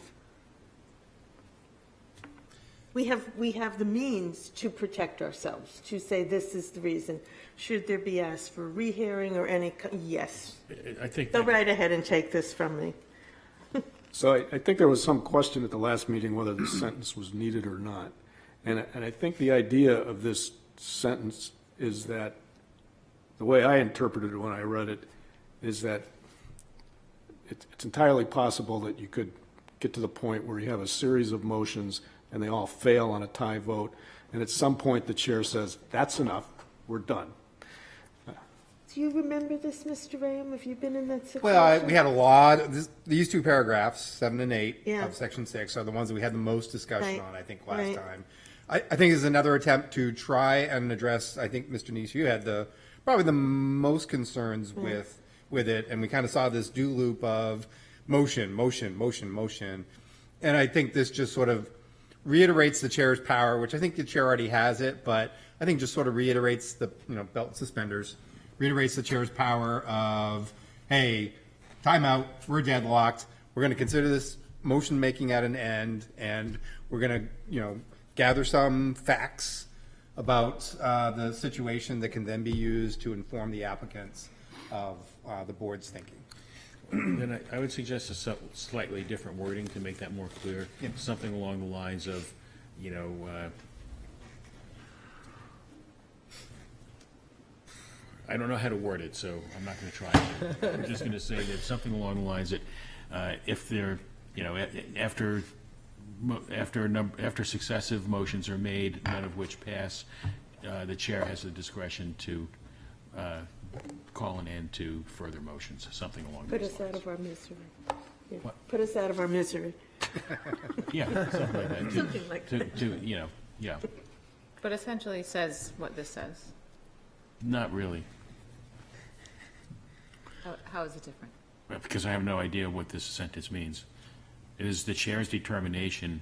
the means to protect ourselves, to say this is the reason. Should there be asked for rehearing or any, yes. I think. Go right ahead and take this from me. So I think there was some question at the last meeting whether the sentence was needed or not. And I think the idea of this sentence is that, the way I interpreted it when I read it, is that it's entirely possible that you could get to the point where you have a series of motions and they all fail on a tie vote, and at some point the chair says, that's enough, we're done. Do you remember this, Mr. Ram? Have you been in that situation? Well, we had a lot, these two paragraphs, 7 and 8 Yeah. of section 6 are the ones that we had the most discussion Right. on, I think, last Right. time. I think it's another attempt to try and address, I think, Mr. Neese, you had probably the most concerns with it, and we kind of saw this do loop of motion. And I think this just sort of reiterates the chair's power, which I think the chair already has it, but I think just sort of reiterates the, belt and suspenders, reiterates the chair's power of, hey, timeout, we're deadlocked, we're going to consider this motion making at an end, and we're going to, gather some facts about the situation that can then be used to inform the applicants of the board's thinking. Then I would suggest a slightly different wording to make that more clear. Something along the lines of, I don't know how to word it, so I'm not going to try it. I'm just going to say that something along the lines that if there, after successive motions are made, none of which pass, the chair has the discretion to call an end to further motions, something along Put those us lines. out of our misery. Yeah. What? Put us out of our misery. Yeah, something like that. Something like that. Yeah, But essentially says what this says. not really, How is it different? because I have no idea what this sentence means. It is the chair's determination,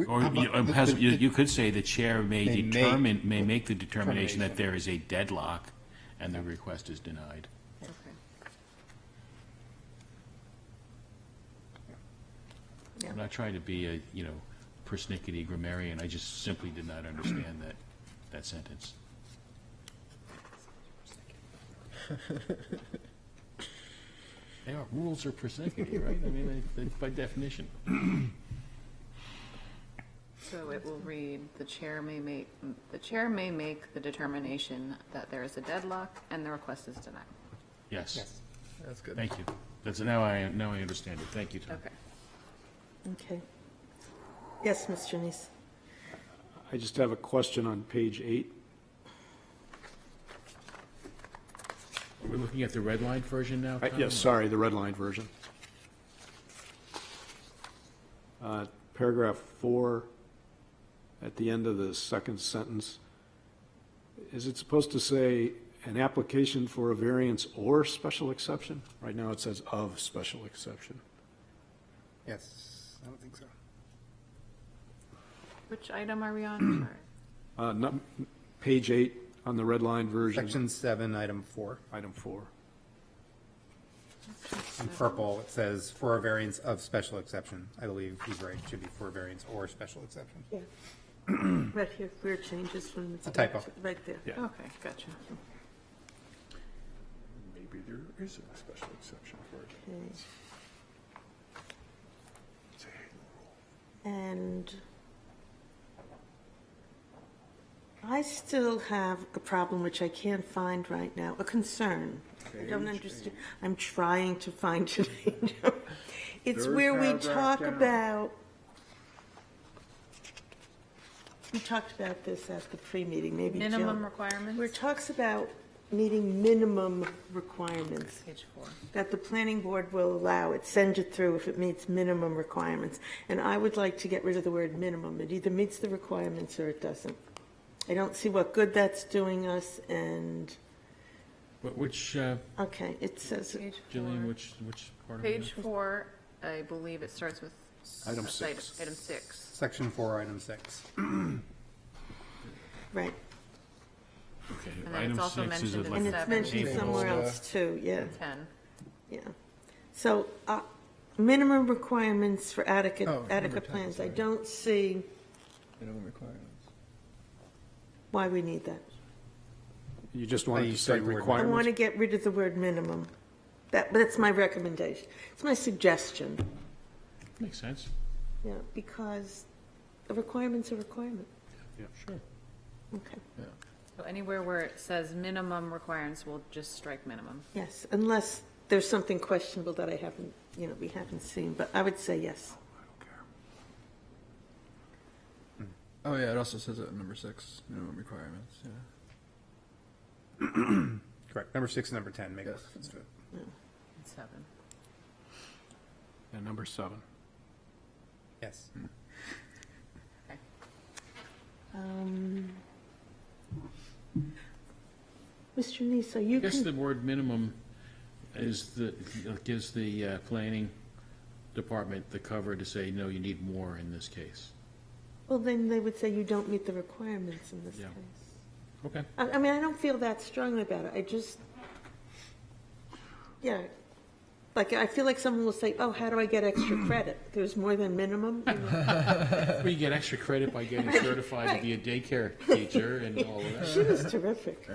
or you could say the chair may make the determination that there is a deadlock and the request is denied. Okay. I'm not trying to be a, persnickety grammarian, I just simply did not understand that sentence. Rules are persnickety, right? I mean, by definition. So it will read, the chair may make the determination that there is a deadlock and the request is denied. Yes, That's good. thank you. Now I understand it. Thank you, Tom. Okay. Okay. Yes, Mr. Neese. I just have a question on page 8. We're looking at the red line version now, Tom? Yes, sorry, the red line version. Paragraph 4, at the end of the second sentence, is it supposed to say an application for a variance or special exception? Right now it says of special exception. Yes, I don't think so. Which item are we on? Sorry. Page 8 on the red line version. Section 7, item 4. Item 4. In purple, it says for a variance of special exception. I believe he's right. It should be for a variance or special exception. Yeah. Right here, clear changes from. A typo. Right there. Yeah. Okay, gotcha. Maybe there is a special exception for it. Okay. And I still have a problem which I can't find right now, a concern. I don't understand. I'm trying to find it. It's Third where we paragraph talk down. about, we talked about this at the pre-meeting, maybe Jill. Minimum requirements? Where it talks about meeting minimum requirements Page 4. that the planning board will allow it, send it through if it meets minimum requirements. And I would like to get rid of the word minimum. It either meets the requirements or it doesn't. I don't see what good that's doing us, and, Which, okay, it says, Page 4. Jillian, which part of it? Page 4, I believe it starts with. Item site- 6. Item 6. Section 4, item 6. right. Okay, And then item it's also 6 is mentioned it in like And the it's 7. mentioned somewhere else too, yeah, 10. yeah. So, minimum requirements for Attica Oh, number 10, plans, I sorry. don't see Minimum requirements. why we need that. You just wanted you to say strike the word I want requirements? to get rid of the word minimum. That's my recommendation. It's my suggestion, Makes sense. yeah, because the requirement's a requirement. Sure. Okay, So anywhere where it says minimum requirements, we'll just strike minimum. yes, unless there's something questionable that I haven't, we haven't seen, but I would say yes. Oh, yeah, it also says it in number 6, minimum requirements, yeah. Correct. Number 6 and number 10 make Yes. sense to it. 7. And number 7. Yes. Okay. Mr. Nisa, you I guess can, the word minimum gives the planning department the cover to say, no, you need more in this case. well, then they would say you don't meet the requirements in this Yeah. case. Okay. I mean, I don't feel that strongly about it. I just, yeah, like, I feel like someone will say, oh, how do I get extra credit? There's more than minimum? Well, you get extra credit by getting certified to be a daycare teacher and all of She that. was terrific.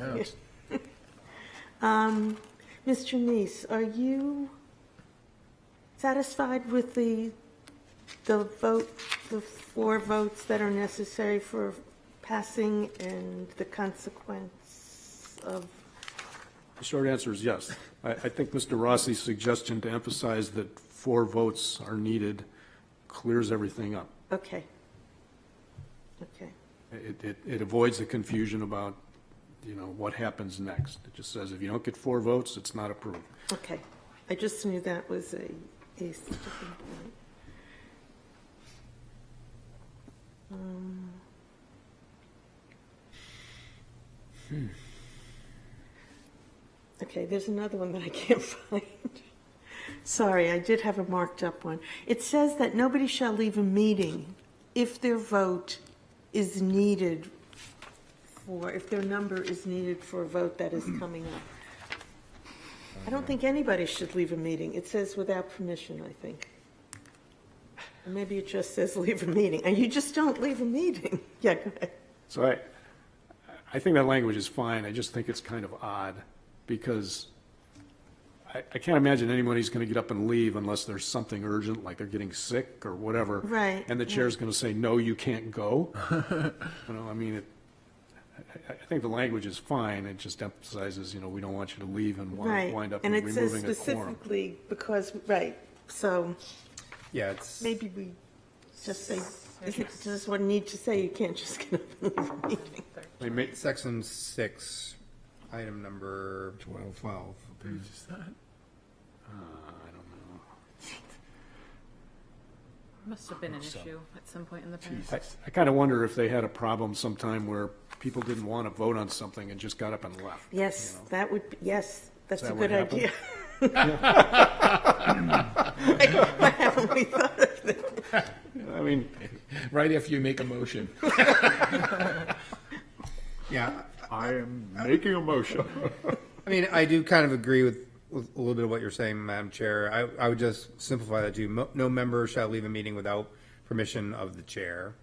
Mr. Neese, are you satisfied with the vote, the 4 votes that are necessary for passing and the consequence of, The short answer is yes. I think Mr. Rossi's suggestion to emphasize that 4 votes are needed clears everything up. okay. Okay, It avoids the confusion about, what happens next. It just says if you don't get 4 votes, it's not approved. okay. I just knew that was a sticking point. Okay, there's another one that I can't find. Sorry, I did have a marked up one. It says that nobody shall leave a meeting if their vote is needed if their number is needed for a vote that is coming up. I don't think anybody should leave a meeting. It says without permission, I think. Or maybe it just says leave a meeting, and you just don't leave a meeting. Yeah, go ahead. So I think that language is fine. I just think it's kind of odd because I can't imagine anybody's going to get up and leave unless there's something urgent, like they're getting sick or whatever. Right, And the chair's going to say, no, you can't go. I mean, I think the language is fine. It just emphasizes, we don't want you to leave and Right. wind up And it says removing a quorum. specifically because, right, so Yeah, it's, maybe we just say, if it just what need to say, you can't just get up and leave a meeting. They may- section 6, item number 12. I don't know. Must have been an issue at some point in the past. I kind of wonder if they had a problem sometime where people didn't want to vote on something and just got up and left. Yes, that would, yes, that's Is a that good what idea. Why haven't we thought of that? I mean, Right after you make a motion. Yeah, I am making a motion. I mean, I do kind of agree with a little bit of what you're saying, Madam Chair. I would just simplify that to no member shall leave a meeting without permission of the chair.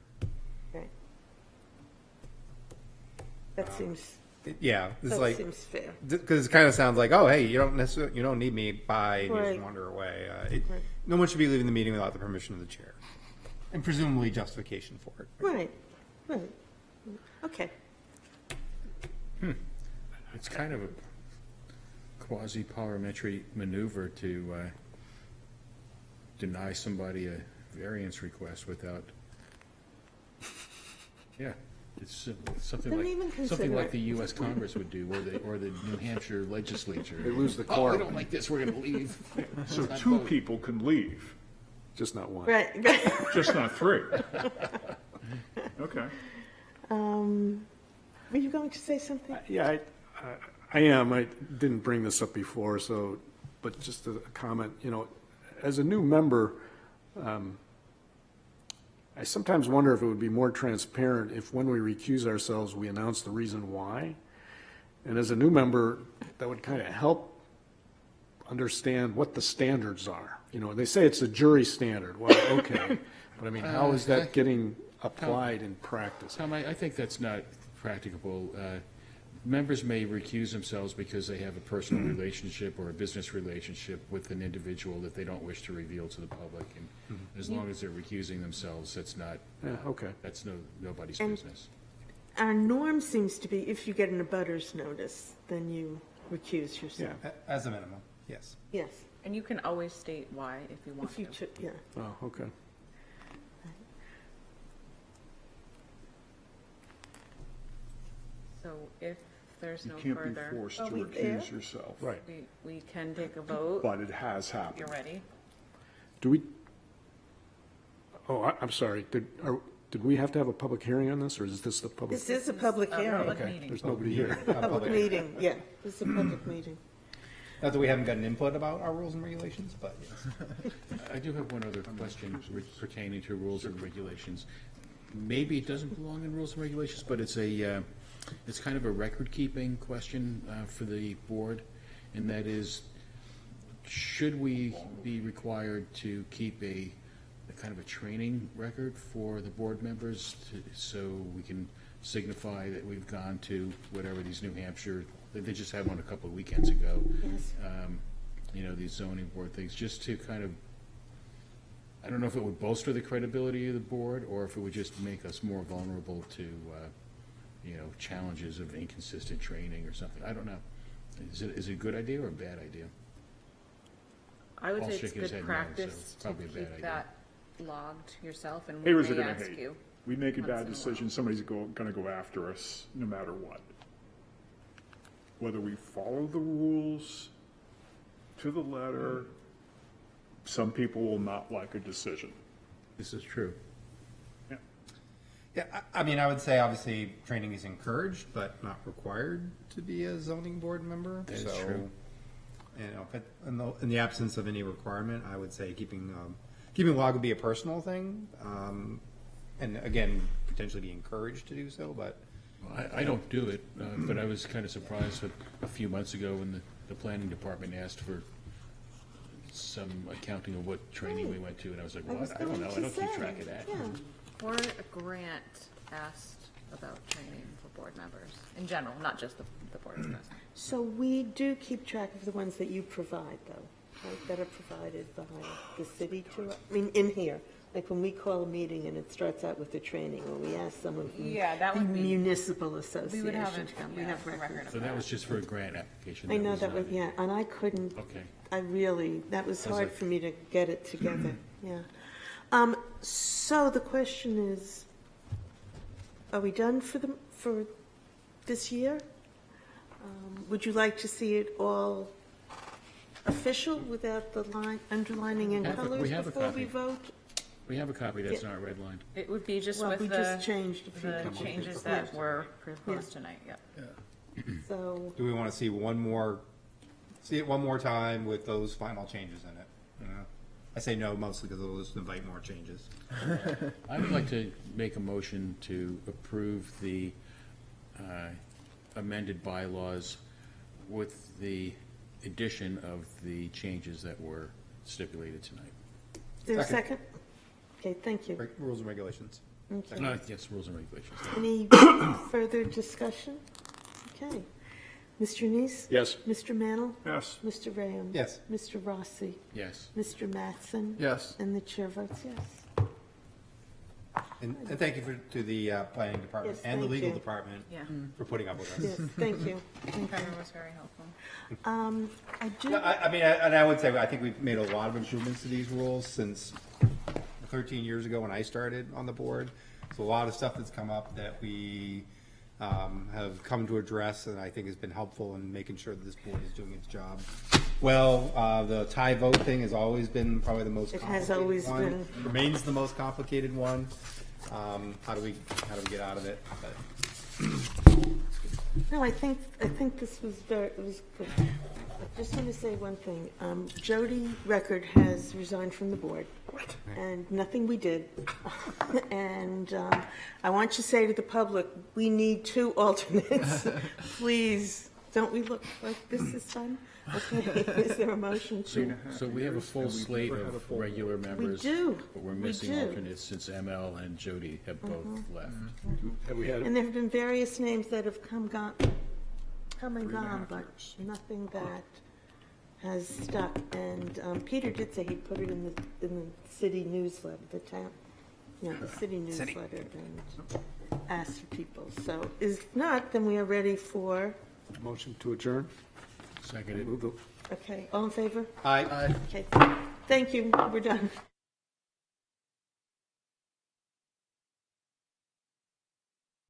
Right. That seems, Yeah, it's that like, seems fair. because it kind of sounds like, oh, hey, you don't need me, bye, and you Right. just wander away. Right. No one should be leaving the meeting without the permission of the chair. And presumably justification for it. Right, right. Okay. It's kind of a quasi-parliamentary maneuver to deny somebody a variance request without, yeah, it's something Don't even like, consider something like it. the US Congress would do, or the New Hampshire legislature. They lose the Oh, I quorum. don't like this, we're gonna leave. So Let's not two vote. people can leave, Just not one. Right, right. just not three. Okay. Were you going to say something? Yeah, I am. I didn't bring this up before, so, but just a comment, you know, as a new member, I sometimes wonder if it would be more transparent if when we recuse ourselves, we announce the reason why. And as a new member, that would kind of help understand what the standards are. You know, they say it's a jury standard. Well, okay, but I mean, how is that getting applied in practice? Tom, I think that's not practicable. Members may recuse themselves because they have a personal relationship or a business relationship with an individual that they don't wish to reveal to the public. And as long as they're recusing themselves, that's not, Yeah, okay. that's nobody's And- business. Our norm seems to be if you get an abutters notice, then you recuse yourself. Yeah. As a minimum, yes. Yes, And you can always state why if you want if you, to. yeah. Oh, okay. So if there's You no can't be further, forced Are to we there? recuse yourself. Right. we can take a vote. But it has happened. You're ready? Do we, I'm sorry, did we have to have a public hearing on this, or is this the public? This is a public A hearing. public Okay, meeting. there's nobody here. Public meeting, yeah, this is a public meeting. Not that we haven't gotten input about our rules and regulations, but yes. I do have one other question pertaining to rules and regulations. Maybe it doesn't belong in rules and regulations, but it's it's kind of a record-keeping question for the board, and that is, should we be required to keep a kind of a training record for the board members so we can signify that we've gone to whatever these New Hampshire, they just had one a couple of weekends ago. Yes. You know, these zoning board things, just to kind of, I don't know if it would bolster the credibility of the board or if it would just make us more vulnerable to, you know, challenges of inconsistent training or something. I don't know. Is it a good idea or a bad idea? I would Paul say it's shaking his good head no, so practice it's to probably a bad keep idea. that logged yourself, and we Neighbors are may gonna ask hate. you. We make a once in bad a while. decision, somebody's gonna go after us, no matter what. Whether we follow the rules to the letter, some people will not like a decision. This is true. Yeah. Yeah, I mean, I would say obviously training is encouraged, but not required to be a zoning board member. That is So, true. You know, but in the absence of any requirement, I would say keeping log would be a personal thing. And again, potentially be encouraged to do so, but I don't do it, but I was kind of surprised that a few months ago when the planning department asked for some accounting of what training we went to, and I was like, I was what? I don't going know, I to don't keep say, track of that. yeah. Or a grant asked about training for board members, in general, not just the board of trustees. So we do keep track of the ones that you provide, though, right, that are provided by the city to, I mean, in here. Like when we call a meeting and it starts out with the training, or we ask someone from Yeah, that the would be- municipal association. We would have to come. We yeah, have a records. record of So that that. was just for a grant application. I know that not- was, yeah, and I couldn't, Okay. I really, that was I was hard like- for me to get it together, yeah. So the question is, are we done for this year? Would you like to see it all official without the line, underlining in We have a- colors we have a before we copy. vote? We have a copy that's not redlined. It would be just Well, with we just the, changed a few the things. changes that were proposed tonight, yep. So, do we want to see it one more time with those final changes in it? You know? I say no mostly because it'll just invite more changes. I would like to make a motion to approve the amended bylaws with the addition of the changes that were stipulated tonight. is there a second? Okay, thank you. Rules and regulations. Okay. Yes, rules and regulations. Any further discussion? Okay. Mr. Neese? Yes. Mr. Mannel? Yes. Mr. Rayam? Yes. Mr. Rossi? Yes. Mr. Mattson? Yes. And the chair votes yes. And thank you to the planning department Yes, and the thank legal you. department Yeah. for putting up with us. Yes, thank you. Trevor was very helpful. I do, No, I mean, and I would say, I think we've made a lot of improvements to these rules since 13 years ago when I started on the board. So a lot of stuff that's come up that we have come to address, and I think has been helpful in making sure that this board is doing its job. Well, the tie vote thing has always been probably the most It has complicated always one. been. Remains the most complicated one. How do we get out of it? But no, I think this was it was good. I just want to say one thing. Jody Record has resigned from the board. And nothing we did. And I want you to say to the public, we need 2 alternates. Please, don't we look like this is fun? Okay, is there a motion to? So we have a full slate of regular members. do. But we're We missing do. alternates since ML and Jody have both left. Have we had, And there have been various names that have come and gone, but nothing that has stuck. And Peter did say he'd put it in the city newsletter, the town, the city newsletter, and ask for people. So if not, then we are ready for, motion to adjourn? Seconded. Move the- okay, all in favor? I Okay, thank you, we're done.